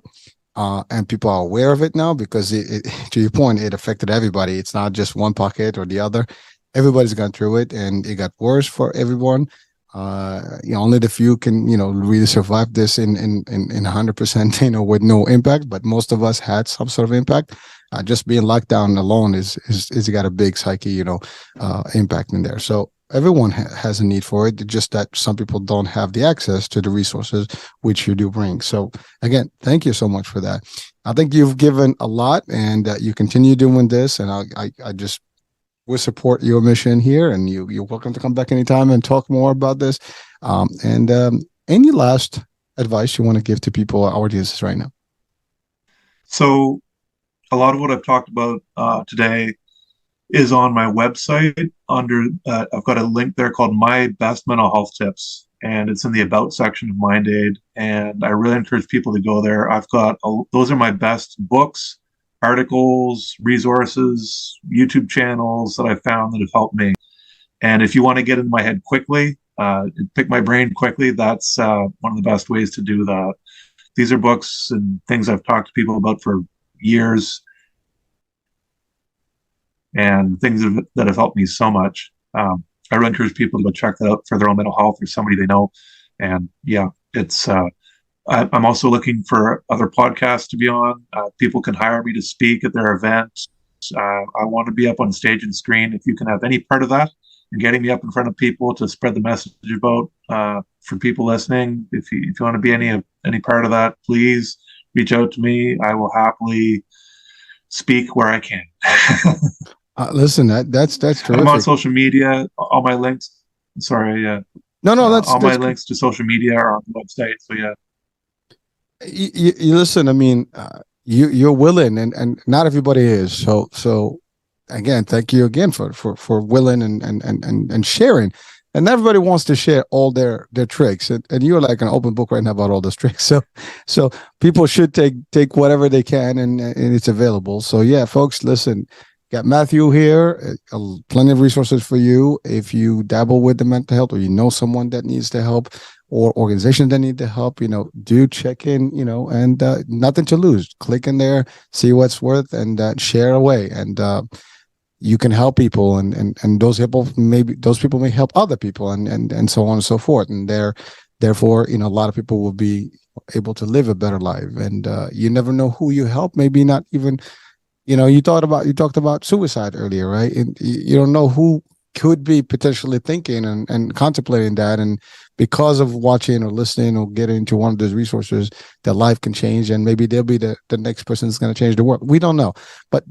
And people are aware of it now because it, to your point, it affected everybody. It's not just one pocket or the other. Everybody's gone through it, and it got worse for everyone. Only the few can, really survive this in 100%, with no impact. But most of us had some sort of impact. Just being locked down alone is got a big psyche, impact in there. So everyone has a need for it. It's just that some people don't have the access to the resources which you do bring. So again, thank you so much for that. I think you've given a lot, and you continue doing this. And I just will support your mission here, and you're welcome to come back anytime and talk more about this. Any last advice you want to give to people, our audiences right now? So a lot of what I've talked about today is on my website under, I've got a link there called My Best Mental Health Tips, and it's in the About section of MindAid. And I really encourage people to go there. I've got, those are my best books, articles, resources, YouTube channels that I found that have helped me. And if you want to get in my head quickly, pick my brain quickly, that's one of the best ways to do that. These are books and things I've talked to people about for years, and things that have helped me so much. I really encourage people to go check that out for their own mental health or somebody they know. And yeah, it's I'm also looking for other podcasts to be on. People can hire me to speak at their events. I want to be up on stage and screen. If you can have any part of that and getting me up in front of people to spread the message about for people listening, if you want to be any part of that, please reach out to me. I will happily speak where I can. Listen, that's terrific. I'm on social media. All my links. Sorry. No, that's all my good. links to social media are on the website. So yeah. You listen. I mean, you're willing, and not everybody is. So again, thank you again for willing and sharing. And everybody wants to share all their tricks, and you're like an open book right now about all those tricks. So people should take whatever they can, and it's available. So yeah, folks, listen. got Matthew here. Plenty of resources for you if you dabble with the mental health, or you know someone that needs the help, or organizations that need the help. Do check in. And nothing to lose. Click in there, see what's worth, and share away. And you can help people, and those people may help other people, and so on and so forth. And therefore, a lot of people will be able to live a better life. And you never know who you help. Maybe not even. You talked about suicide earlier, right? And you don't know who could be potentially thinking and contemplating that. And because of watching or listening or getting into one of those resources, their life can change, and maybe they'll be the next person that's going to change the world. We don't know, but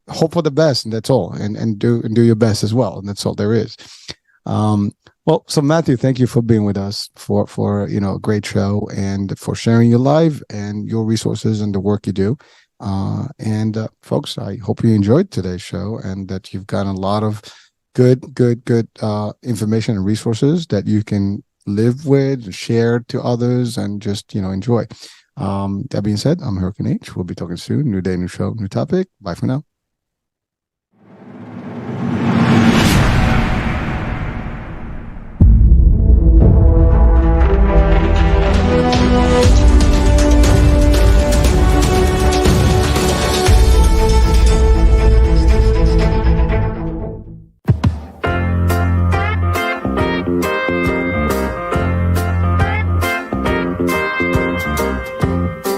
hope for the best, and that's all. And do your best as well, and that's all there is. Well, so Matthew, thank you for being with us for a great show, and for sharing your life and your resources and the work you do. And folks, I hope you enjoyed today's show, and that you've gotten a lot of good information and resources that you can live with, share to others, and just enjoy. That being said, I'm Hurricane H. We'll be talking soon. New day, new show, new topic. Bye for now.